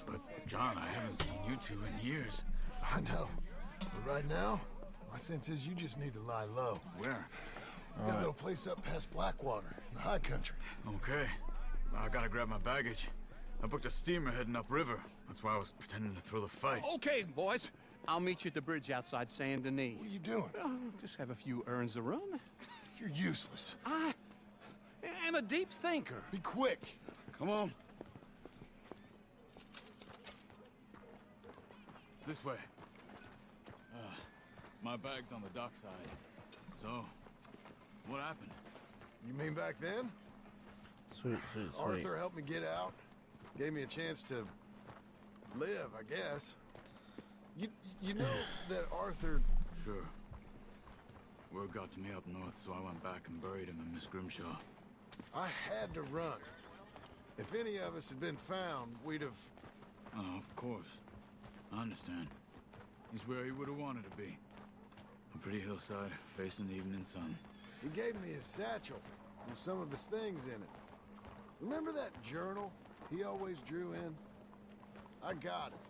Speaker 9: But, John, I haven't seen you two in years.
Speaker 2: I know. But right now, my sense is you just need to lie low.
Speaker 9: Where?
Speaker 2: Got a little place up past Blackwater, in the high country.
Speaker 9: Okay. I gotta grab my baggage. I booked a steamer heading upriver. That's why I was pretending to throw the fight.
Speaker 7: Okay, boys. I'll meet you at the bridge outside Saint Denis.
Speaker 2: What are you doing?
Speaker 7: Just have a few errands to run.
Speaker 2: You're useless.
Speaker 7: I am a deep thinker.
Speaker 2: Be quick.
Speaker 9: Come on. This way. My bag's on the dockside. So, what happened?
Speaker 2: You mean back then?
Speaker 1: Sweet, sweet, sweet.
Speaker 2: Arthur helped me get out. Gave me a chance to live, I guess. You know that Arthur...
Speaker 9: Sure. Word got to me up north, so I went back and buried him in Miss Grimshaw.
Speaker 2: I had to run. If any of us had been found, we'd have...
Speaker 9: Oh, of course. I understand. He's where he would have wanted to be. A pretty hillside, facing the evening sun.
Speaker 2: He gave me his satchel with some of his things in it. Remember that journal he always drew in? I got it.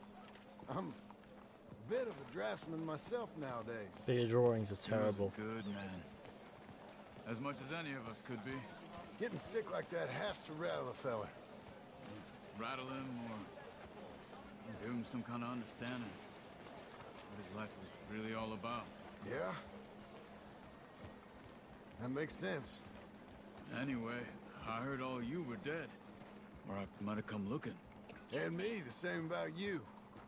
Speaker 2: I'm a bit of a draftsman myself nowadays.
Speaker 1: So your drawings are terrible.
Speaker 9: He was a good man. As much as any of us could be.
Speaker 2: Getting sick like that has to rattle a fella.
Speaker 9: Rattle him or give him some kind of understanding. What his life was really all about.
Speaker 2: Yeah? That makes sense.
Speaker 9: Anyway, I heard all you were dead. Or I might have come looking.
Speaker 2: And me, the same about you.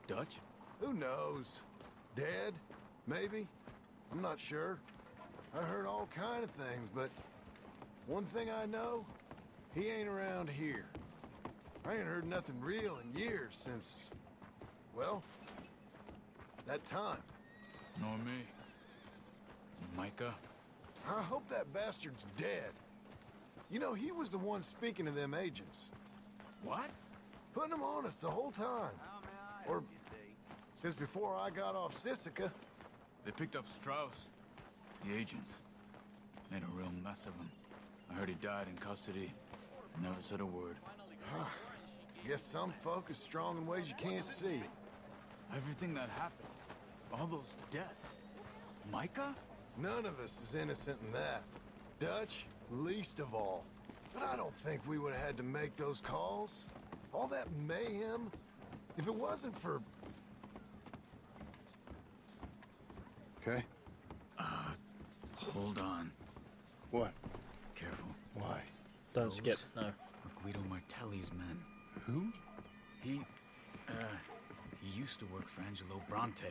Speaker 9: Dutch?
Speaker 2: Who knows? Dead? Maybe? I'm not sure. I heard all kind of things, but one thing I know, he ain't around here. I ain't heard nothing real in years since, well, that time.
Speaker 9: Nor me. Micah?
Speaker 2: I hope that bastard's dead. You know, he was the one speaking to them agents.
Speaker 3: What?
Speaker 2: Putting them on us the whole time. Or since before I got off Sisika.
Speaker 9: They picked up Strauss. The agents. Made a real mess of him. I heard he died in custody. Never said a word.
Speaker 2: Guess some folk is strong in ways you can't see.
Speaker 9: Everything that happened. All those deaths. Micah?
Speaker 2: None of us is innocent in that. Dutch, least of all. But I don't think we would have had to make those calls. All that mayhem. If it wasn't for...
Speaker 4: Okay?
Speaker 9: Hold on.
Speaker 4: What?
Speaker 9: Careful.
Speaker 4: Why?
Speaker 1: Don't skip.
Speaker 9: Those
Speaker 1: No.
Speaker 9: are Guido Martelli's men.
Speaker 4: Who?
Speaker 9: He used to work for Angelo Bronte.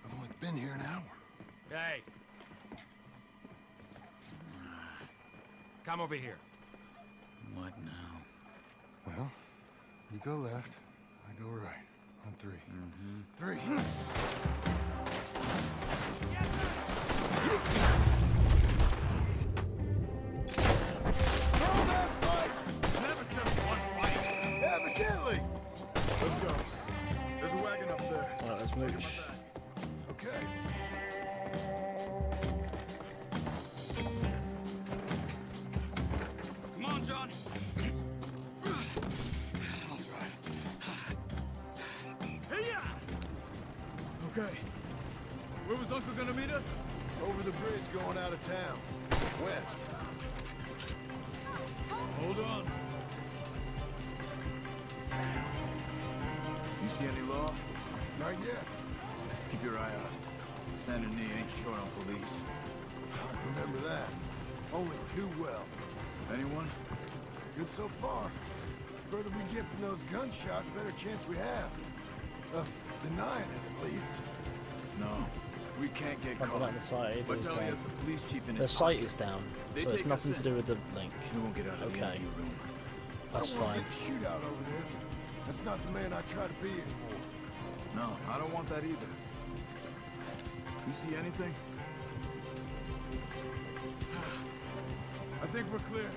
Speaker 4: I've only been here an hour.
Speaker 6: Hey. Come over here.
Speaker 9: What now?
Speaker 4: Well, you go left, I go right. On three.
Speaker 2: Three. Throw that fight!
Speaker 7: Never just one fight.
Speaker 2: Evidently!
Speaker 7: Let's go. There's a wagon up there.
Speaker 1: Alright, let's move.
Speaker 2: Okay.
Speaker 7: Come on, Johnny. I'll drive. Hey-ya! Okay. Where was Uncle gonna meet us?
Speaker 2: Over the bridge going out of town. West.
Speaker 9: Hold on. You see any law?
Speaker 2: Not yet.
Speaker 9: Keep your eye out. Saint Denis ain't short on police.
Speaker 2: I remember that. Only too well.
Speaker 9: Anyone?
Speaker 2: Good so far. Further we get from those gunshots, better chance we have. Of denying it, at least.
Speaker 9: No. We can't get
Speaker 1: Can't
Speaker 9: caught.
Speaker 1: let the site either,
Speaker 9: Martelli
Speaker 1: is
Speaker 9: has
Speaker 1: down.
Speaker 9: the police chief in
Speaker 1: The
Speaker 9: his
Speaker 1: site
Speaker 9: pocket.
Speaker 1: is down,
Speaker 9: They
Speaker 1: so it's
Speaker 9: take
Speaker 1: nothing
Speaker 9: us
Speaker 1: to do
Speaker 9: in.
Speaker 1: with the link.
Speaker 9: We won't get out of the
Speaker 1: Okay.
Speaker 9: interview room.
Speaker 1: That's
Speaker 2: I don't want
Speaker 1: fine.
Speaker 2: to get a shootout over this. That's not the man I try to be anymore.
Speaker 9: No, I don't want that either. You see anything?
Speaker 7: I think we're clear.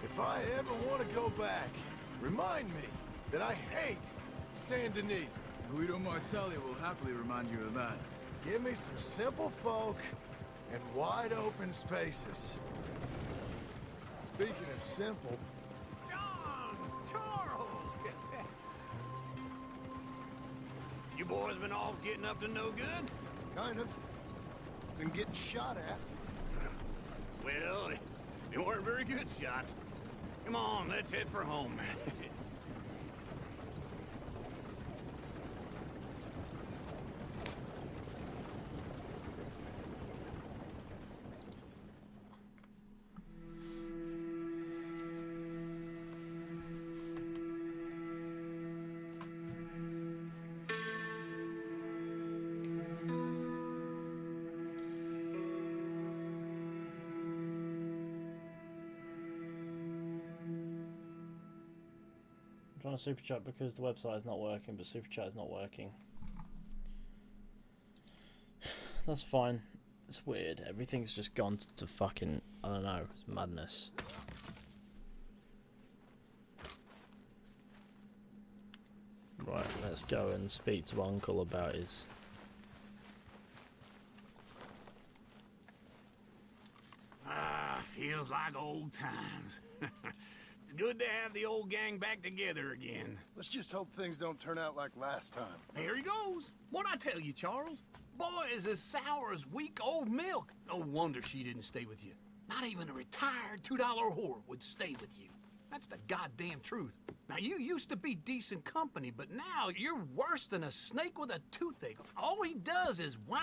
Speaker 2: If I ever want to go back, remind me that I hate Saint Denis.
Speaker 9: Guido Martelli will happily remind you of that.
Speaker 2: Give me some simple folk and wide open spaces. Speaking of simple,
Speaker 8: John! Charles! You boys been all getting up to no good?
Speaker 2: kind of. Been getting shot at.
Speaker 8: Well, they weren't very good shots. Come on, let's head for home.
Speaker 1: I'm trying to super chat because the website is not working, but super chat is not working. That's fine. It's weird. Everything's just gone to fucking, I don't know, it's madness. Right, let's go and speak to Uncle about his...
Speaker 8: Feels like old times. It's good to have the old gang back together again.
Speaker 2: Let's just hope things don't turn out like last time.
Speaker 7: Here he goes. What'd I tell you, Charles? Boy is as sour as weak old milk. No wonder she didn't stay with you. Not even a retired $2 whore would stay with you. That's the goddamn truth. Now, you used to be decent company, but now you're worse than a snake with a toothache. All he does is whine,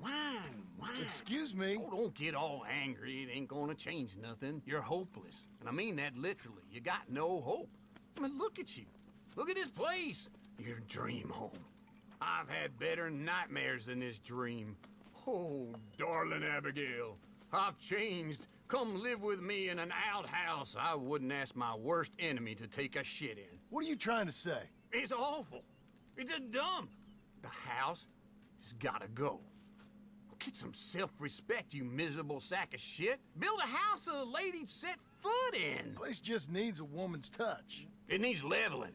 Speaker 7: whine, whine.
Speaker 2: Excuse me?
Speaker 7: Oh, don't get all angry. It ain't gonna change nothing. You're hopeless. And I mean that literally. You got no hope. I mean, look at you. Look at this place. Your dream home. I've had better nightmares than this dream. Oh, darling Abigail, I've changed. Come live with me in an outhouse I wouldn't ask my worst enemy to take a shit in.
Speaker 2: What are you trying to say?
Speaker 7: It's awful. It's a dump. The house has gotta go. Get some self-respect, you miserable sack of shit. Build a house a lady'd set foot in.
Speaker 2: Place just needs a woman's touch.
Speaker 7: It needs leveling.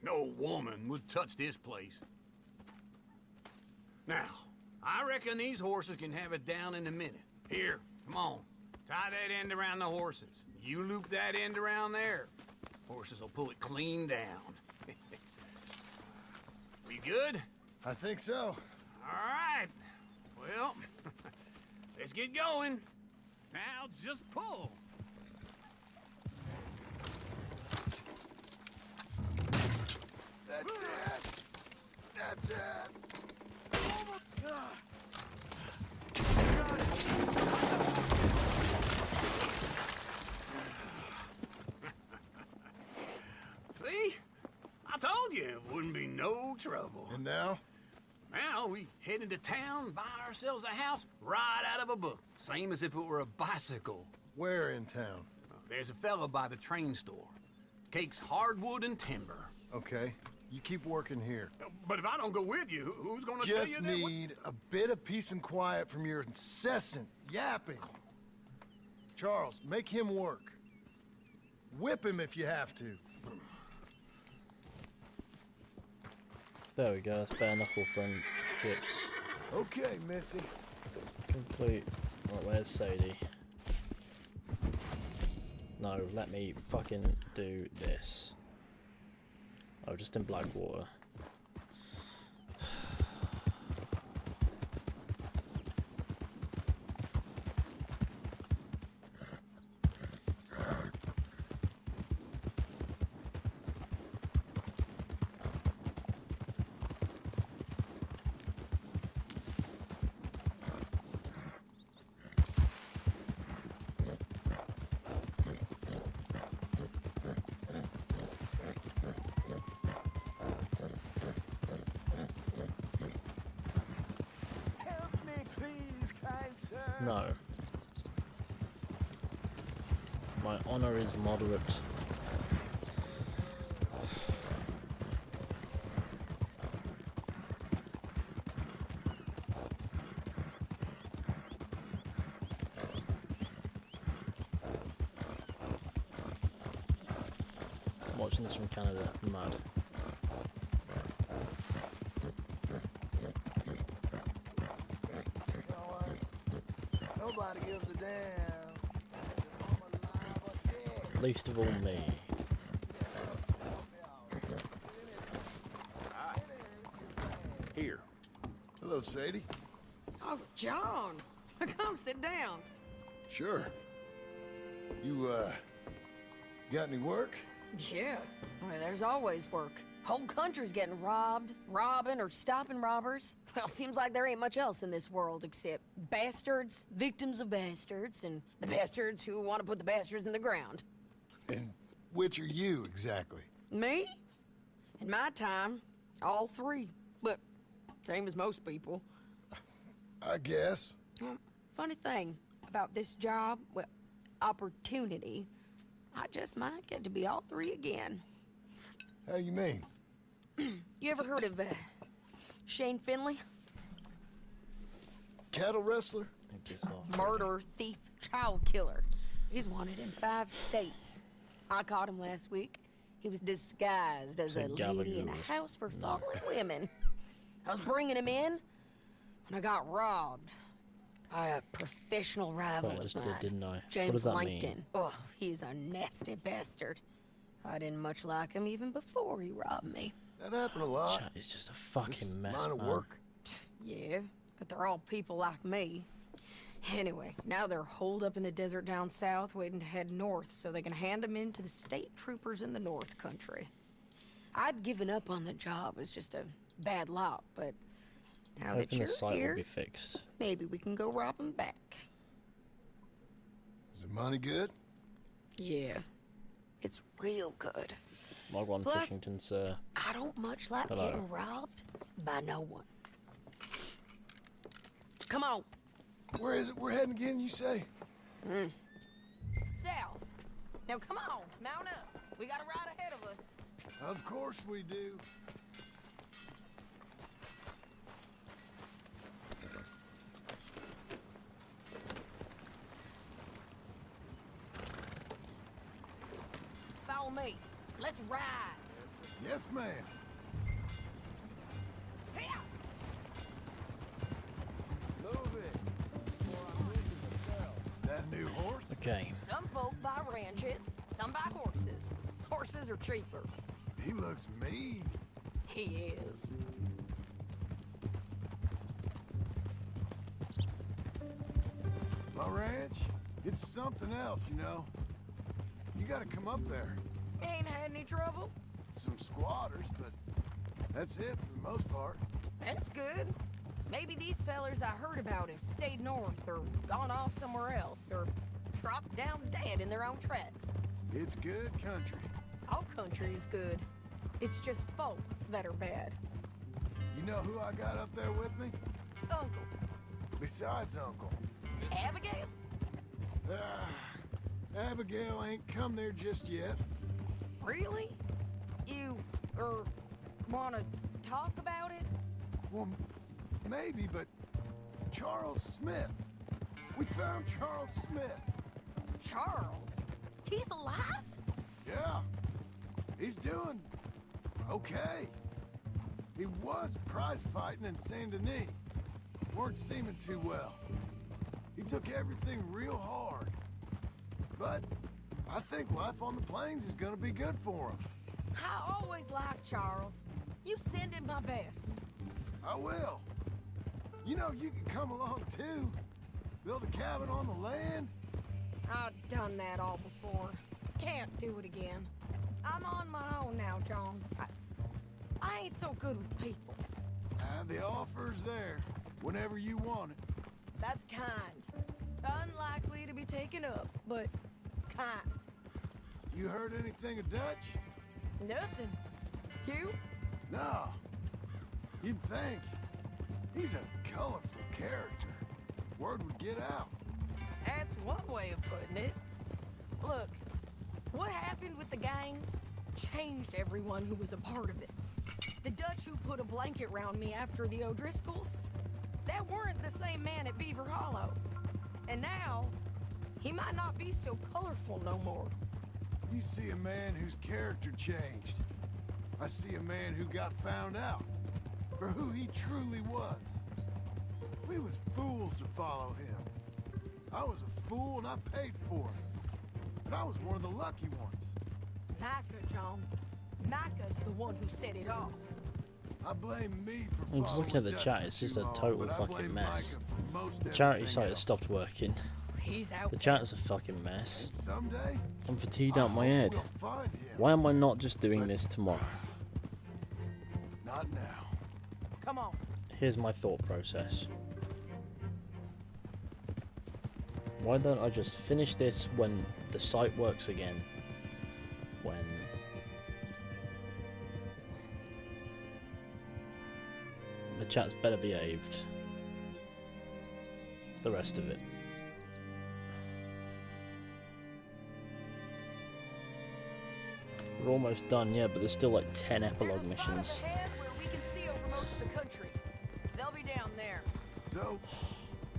Speaker 7: No woman would touch this place. Now, I reckon these horses can have it down in a minute. Here, come on. Tie that end around the horses. You loop that end around there. Horses will pull it clean down. We good?
Speaker 2: I think so.
Speaker 7: All right. Well, let's get going. Now just pull.
Speaker 2: That's it. That's it.
Speaker 7: See? I told you it wouldn't be no trouble.
Speaker 2: And now?
Speaker 7: Now we head into town, buy ourselves a house right out of a book. Same as if it were a bicycle.
Speaker 2: Where in town?
Speaker 7: There's a fella by the train store. Cakes hardwood and timber.
Speaker 2: Okay. You keep working here.
Speaker 7: But if I don't go with you, who's gonna tell you
Speaker 2: Just
Speaker 7: that?
Speaker 2: need a bit of peace and quiet from your incessant yapping. Charles, make him work. Whip him if you have to.
Speaker 1: There we go, that's bare knuckle friendships.
Speaker 2: Okay, Missy.
Speaker 1: Complete. Right, where's Sadie? No, let me fucking do this. Oh, just in Blackwater.
Speaker 6: Help me, please, kind sir.
Speaker 1: No. My honor is moderate. I'm watching this from Canada. Mad.
Speaker 2: Nobody gives a damn.
Speaker 1: Least of all me.
Speaker 4: Here.
Speaker 2: Hello, Sadie.
Speaker 5: Oh, John. Come sit down.
Speaker 2: Sure. You, got any work?
Speaker 5: Yeah. Well, there's always work. Whole country's getting robbed, robbing, or stopping robbers. Well, seems like there ain't much else in this world except bastards, victims of bastards, and the bastards who want to put the bastards in the ground.
Speaker 2: And which are you, exactly?
Speaker 5: Me? In my time, all three. But same as most people.
Speaker 2: I guess.
Speaker 5: Well, funny thing about this job, well, opportunity, I just might get to be all three again.
Speaker 2: How you mean?
Speaker 5: You ever heard of Shane Finley?
Speaker 2: Cattle wrestler?
Speaker 1: Take this off.
Speaker 5: Murderer, thief, child killer. He's wanted in 5 states. I caught him last week. He was disguised as a
Speaker 1: Say
Speaker 5: lady in
Speaker 1: gabagool.
Speaker 5: a house for foreign women. I was bringing him in when I got robbed by a professional rival
Speaker 1: Well, I
Speaker 5: of
Speaker 1: just
Speaker 5: mine,
Speaker 1: did, didn't I? What
Speaker 5: James
Speaker 1: does that
Speaker 5: Langton.
Speaker 1: mean?
Speaker 5: Oh, he's a nasty bastard. I didn't much like him even before he robbed me.
Speaker 2: That happened a lot.
Speaker 1: Chat is just a
Speaker 2: This
Speaker 1: fucking mess,
Speaker 2: line of
Speaker 1: man.
Speaker 2: work.
Speaker 5: Yeah, but they're all people like me. Anyway, now they're holed up in the desert down south, waiting to head north so they can hand them in to the state troopers in the north country. I'd given up on the job as just a bad lot, but now that
Speaker 1: Hoping
Speaker 5: you're
Speaker 1: the site
Speaker 5: here,
Speaker 1: will be fixed.
Speaker 5: maybe we can go rob them back.
Speaker 2: Is the money good?
Speaker 5: Yeah, it's real good.
Speaker 1: Log1
Speaker 5: Plus-
Speaker 1: Fishington, sir.
Speaker 5: I don't much like
Speaker 1: Hello.
Speaker 5: getting robbed by no one. Come on,
Speaker 2: Where is it we're heading again, you say?
Speaker 5: south. Now come on, mount up. We got a ride ahead of us.
Speaker 2: Of course we do.
Speaker 5: Let's ride.
Speaker 2: Yes, ma'am.
Speaker 5: Here.
Speaker 2: That new horse?
Speaker 1: Okay.
Speaker 5: Some folk buy ranches, some buy horses. Horses are cheaper.
Speaker 2: He looks mean.
Speaker 5: He is.
Speaker 2: My ranch, it's something else, you know. You gotta come up there.
Speaker 5: Ain't had any trouble?
Speaker 2: Some squatters, but that's it for the most part.
Speaker 5: That's good. Maybe these fellers I heard about have stayed north or gone off somewhere else or dropped down dead in their own tracks.
Speaker 2: It's good country.
Speaker 5: All country is good. It's just folk that are bad.
Speaker 2: You know who I got up there with me?
Speaker 5: Uncle.
Speaker 2: Besides Uncle.
Speaker 5: Abigail?
Speaker 2: Abigail ain't come there just yet.
Speaker 5: Really? You, wanna talk about it?
Speaker 2: Well, maybe, but Charles Smith. We found Charles Smith.
Speaker 5: Charles? He's alive?
Speaker 2: Yeah. He's doing okay. He was prize fighting in Saint Denis. Weren't seeming too well. He took everything real hard. But I think life on the plains is gonna be good for him.
Speaker 5: I always liked Charles. You send him my best.
Speaker 2: I will. You know, you can come along too. Build a cabin on the land.
Speaker 5: I've done that all before. Can't do it again. I'm on my own now, John. I ain't so good with people.
Speaker 2: The offer's there whenever you want it.
Speaker 5: That's kind. Unlikely to be taken up, but kind.
Speaker 2: You heard anything of Dutch?
Speaker 5: Nothing. You?
Speaker 2: No. You'd think. He's a colorful character. Word would get out.
Speaker 5: That's one way of putting it. Look, what happened with the gang changed everyone who was a part of it. The Dutch who put a blanket round me after the O'Driscolls, that weren't the same man at Beaver Hollow. And now, he might not be so colorful no more.
Speaker 2: You see a man whose character changed. I see a man who got found out for who he truly was. We was fools to follow him. I was a fool and I paid for it. But I was one of the lucky ones.
Speaker 5: Micah, John. Micah's the one who set it off.
Speaker 2: I blame me for
Speaker 1: I'm just looking at the chat, it's just a total fucking mess. The charity site has stopped working.
Speaker 5: He's out
Speaker 1: The
Speaker 5: there.
Speaker 1: chat's a fucking mess.
Speaker 2: And someday,
Speaker 1: I'm fatigued
Speaker 2: I
Speaker 1: out my
Speaker 2: hope
Speaker 1: head.
Speaker 2: we'll find him.
Speaker 1: Why am I not just doing this tomorrow?
Speaker 2: Not now.
Speaker 5: Come on.
Speaker 1: Here's my thought process. Why don't I just finish this when the site works again? When the chat's better behaved. The rest of it. We're almost done, yeah, but there's still like 10 epilogue
Speaker 5: There's a spot up
Speaker 1: missions.
Speaker 5: ahead where we can see over most of the country. They'll be down there.
Speaker 2: So,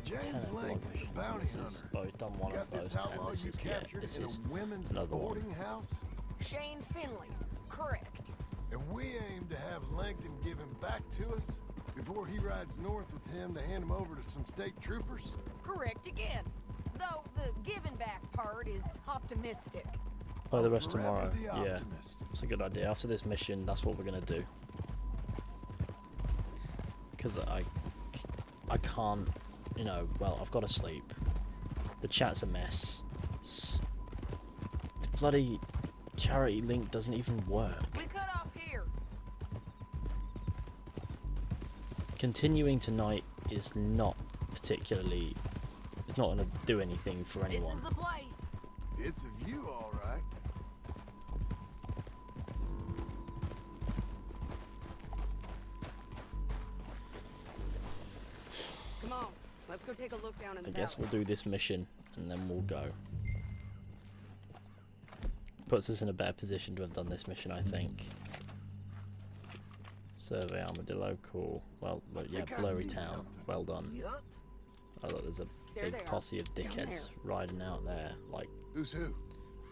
Speaker 1: 10
Speaker 2: James
Speaker 1: epilogue
Speaker 2: Link, the
Speaker 1: missions.
Speaker 2: bounty
Speaker 1: This is,
Speaker 2: hunter.
Speaker 1: oh, we've done one
Speaker 2: Got
Speaker 1: of those
Speaker 2: this
Speaker 1: 10.
Speaker 2: outlaw
Speaker 1: This
Speaker 2: you
Speaker 1: is, yeah,
Speaker 2: captured
Speaker 1: this
Speaker 2: in
Speaker 1: is
Speaker 2: a women's
Speaker 1: another one.
Speaker 2: boarding house?
Speaker 5: Shane Finley. Correct.
Speaker 2: And we aim to have Langton give him back to us before he rides north with him to hand him over to some state troopers?
Speaker 5: Correct again. Though the giving back part is optimistic.
Speaker 1: Play the rest
Speaker 2: Forever
Speaker 1: tomorrow.
Speaker 2: the
Speaker 1: Yeah,
Speaker 2: optimist.
Speaker 1: it's a good idea. After this mission, that's what we're gonna do. Because I can't, you know. Well, I've got to sleep. The chat's a mess. The bloody charity link doesn't even work.
Speaker 5: We cut off here.
Speaker 1: Continuing tonight is not particularly. It's not gonna do anything for
Speaker 5: This
Speaker 1: anyone.
Speaker 5: is the place.
Speaker 2: It's a view, all right.
Speaker 5: Come on. Let's go take a look down in the
Speaker 1: I guess we'll do this mission and then we'll go. Puts us in a better position to have done this mission, I think. Survey Armadillo, cool. Well, yeah,
Speaker 2: think I
Speaker 1: Blurry
Speaker 2: see
Speaker 1: Town,
Speaker 2: something.
Speaker 1: well done.
Speaker 5: Yup.
Speaker 1: Oh, look, there's a
Speaker 5: There they
Speaker 1: big
Speaker 5: are,
Speaker 1: posse of
Speaker 5: down
Speaker 1: dickheads riding out there, like
Speaker 2: Who's who?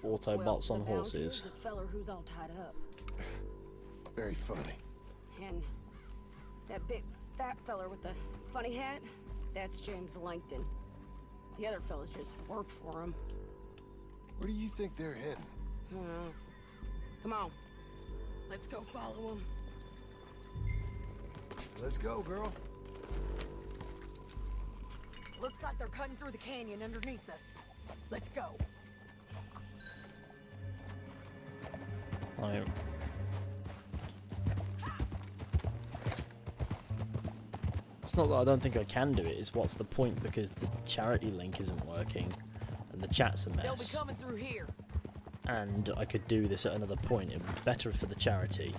Speaker 1: Autobots
Speaker 5: well,
Speaker 1: on
Speaker 5: the bounty
Speaker 1: horses.
Speaker 5: is the feller who's all tied up.
Speaker 2: Very funny.
Speaker 5: And that big fat feller with the funny hat, that's James Langton. The other fellas just work for him.
Speaker 2: Where do you think they're heading?
Speaker 5: Come on. Let's go follow him.
Speaker 2: Let's go, girl.
Speaker 5: Looks like they're cutting through the canyon underneath us. Let's go.
Speaker 1: Like, it's not that I don't think I can do it, it's what's the point, because the charity link isn't working and the chat's a
Speaker 5: They'll be
Speaker 1: mess.
Speaker 5: coming through here.
Speaker 1: And I could do this at another point. It would be better for the charity,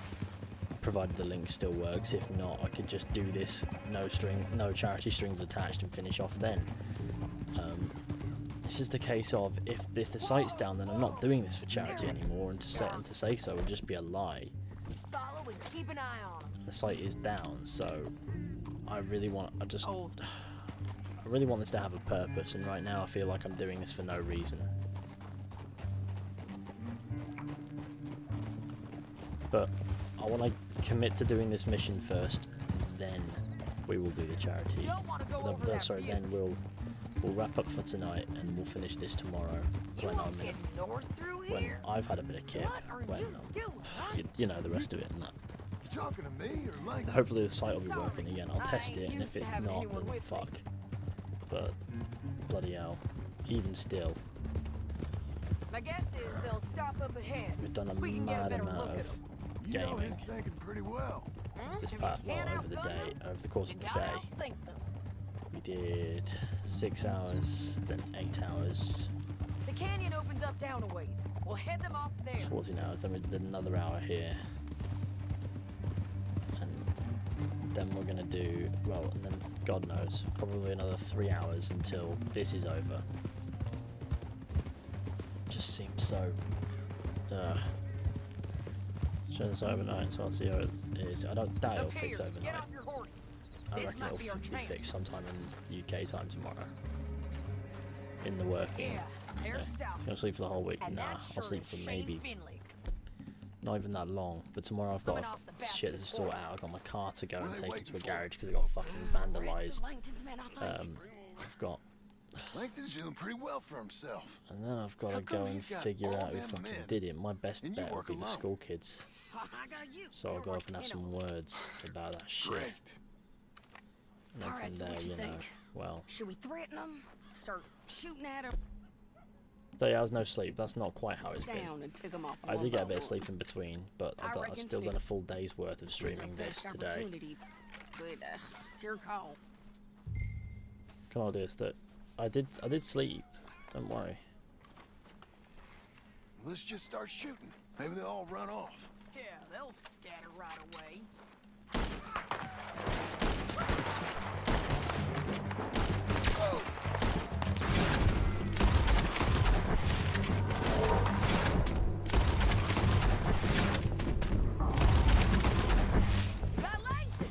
Speaker 1: provided the link still works. If not, I could just do this no charity strings attached, and finish off then. This is the case of if the site's down, then I'm not doing this for charity anymore, and to say so would just be a lie.
Speaker 5: Follow and keep an eye on them.
Speaker 1: The site is down, so I really want this to have a purpose, and right now I feel like I'm doing this for no reason. But I want to commit to doing this mission first, then we will do the charity. Then we'll wrap up for tonight, and we'll finish this tomorrow when I've had a bit of kit. You know the rest of it and that.
Speaker 2: You talking to me or like?
Speaker 1: Hopefully the site will be working again. I'll test it, and if it's not, then fuck. But bloody hell, even still,
Speaker 5: My guess is they'll stop up ahead.
Speaker 1: we've done a
Speaker 5: We can get a
Speaker 1: mad
Speaker 5: better
Speaker 1: amount
Speaker 5: look
Speaker 1: of
Speaker 5: at 'em.
Speaker 2: You know
Speaker 1: gaming
Speaker 2: he's thinking pretty well.
Speaker 1: this
Speaker 5: If
Speaker 1: past,
Speaker 5: you can't
Speaker 1: over the
Speaker 5: outgun
Speaker 1: day,
Speaker 5: them,
Speaker 1: over the course
Speaker 5: you
Speaker 1: of the
Speaker 5: gotta
Speaker 1: day.
Speaker 5: outthink them.
Speaker 1: We did 6 hours, then 8 hours,
Speaker 5: The canyon opens up down a ways. We'll head them off there.
Speaker 1: 14 hours, then we did another hour here. And then we're gonna do, well, and then God knows, probably another 3 hours until this is over. Just seems so, show this overnight, so I'll see how it is. I don't doubt it'll
Speaker 5: Up
Speaker 1: fix
Speaker 5: here,
Speaker 1: overnight.
Speaker 5: get off your horse.
Speaker 1: I
Speaker 5: This
Speaker 1: reckon
Speaker 5: might
Speaker 1: it'll
Speaker 5: be our
Speaker 1: be
Speaker 5: chance.
Speaker 1: fixed sometime in UK time tomorrow. In the working.
Speaker 5: Yeah, they're stopping.
Speaker 1: Gonna sleep for the whole week?
Speaker 5: And
Speaker 1: Nah,
Speaker 5: that
Speaker 1: I'll
Speaker 5: sure
Speaker 1: sleep
Speaker 5: is
Speaker 1: for
Speaker 5: Shane
Speaker 1: maybe
Speaker 5: Finley.
Speaker 1: not even that long. But tomorrow I've got
Speaker 5: Coming off the back
Speaker 1: shit
Speaker 5: of
Speaker 1: to
Speaker 5: his
Speaker 1: sort
Speaker 5: horse.
Speaker 1: out. I've got my car to go
Speaker 2: What
Speaker 1: and
Speaker 2: are they
Speaker 1: take it to a
Speaker 2: waiting for?
Speaker 1: garage because it got fucking
Speaker 5: Rest
Speaker 1: vandalised.
Speaker 5: of Langton's men, I think.
Speaker 1: I've got,
Speaker 2: Langton's doing pretty well for himself.
Speaker 1: and then I've got
Speaker 2: How
Speaker 1: to
Speaker 2: come
Speaker 1: go and
Speaker 2: he's got
Speaker 1: figure
Speaker 2: all
Speaker 1: out who
Speaker 2: them
Speaker 1: fucking
Speaker 2: men,
Speaker 1: did it. My best
Speaker 2: and you
Speaker 1: bet would
Speaker 2: work
Speaker 1: be the
Speaker 2: alone?
Speaker 1: school kids.
Speaker 5: I got you.
Speaker 1: So I'll
Speaker 5: You're
Speaker 1: go
Speaker 5: my
Speaker 1: up and have some
Speaker 5: antelope.
Speaker 1: words about that shit.
Speaker 2: Great.
Speaker 1: And then
Speaker 5: Alright,
Speaker 1: from
Speaker 5: so
Speaker 1: there,
Speaker 5: what you
Speaker 1: you know,
Speaker 5: think?
Speaker 1: well,
Speaker 5: Should we threaten them? Start shooting at them?
Speaker 1: 30 hours no sleep. That's not quite how it's been.
Speaker 5: Down and pick them off.
Speaker 1: I
Speaker 5: one
Speaker 1: did get a
Speaker 5: by
Speaker 1: bit of
Speaker 5: one.
Speaker 1: sleep in between, but
Speaker 5: I
Speaker 1: I've
Speaker 5: reckon
Speaker 1: still
Speaker 5: too.
Speaker 1: done a full day's worth of
Speaker 5: It's our
Speaker 1: streaming this
Speaker 5: best
Speaker 1: today.
Speaker 5: opportunity, but it's your call.
Speaker 1: Can I do this? That I did sleep. Don't worry.
Speaker 2: Let's just start shooting. Maybe they'll all run off.
Speaker 5: Yeah, they'll scatter right away.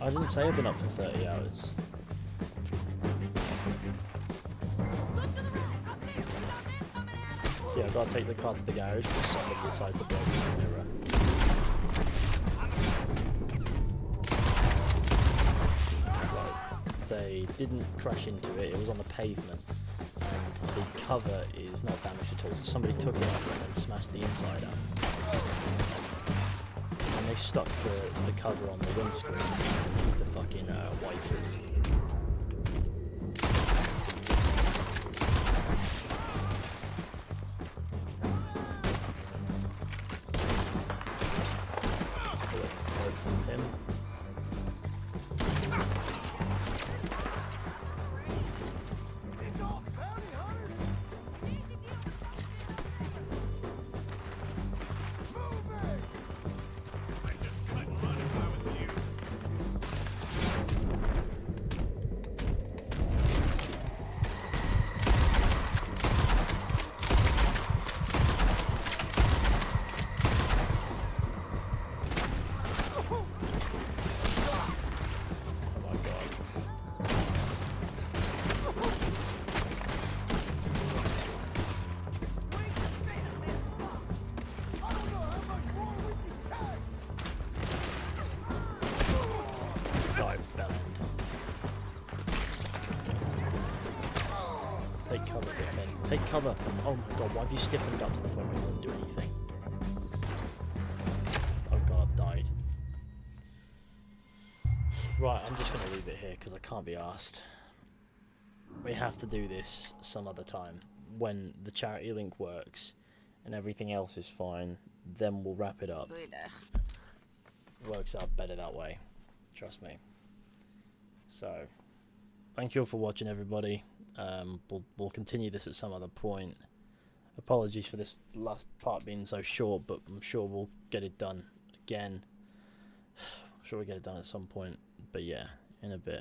Speaker 1: I didn't say I've been up for 30 hours.
Speaker 5: Look to the right, up here. We got men coming at us.
Speaker 1: Yeah, I've got to take the car to the garage because somebody decides to break the mirror. Like, they didn't crash into it, it was on the pavement. And the cover is not damaged at all. So somebody took it off and then smashed the inside out. And they stuck the cover on the windscreen underneath the fucking wipers. From him.
Speaker 2: These all bounty hunters. Moving.
Speaker 9: I just couldn't run if I was you.
Speaker 1: Take cover. Oh my god, why have you stiffened up to the point where you wouldn't do anything? Oh god, I've died. Right, I'm just going to leave it here because I can't be asked. We have to do this some other time. When the charity link works and everything else is fine, then we'll wrap it up. Works out better that way. Trust me. So, thank you all for watching, everybody. We'll continue this at some other point. Apologies for this last part being so short, but I'm sure we'll get it done again. I'm sure we'll get it done at some point. But yeah, in a bit.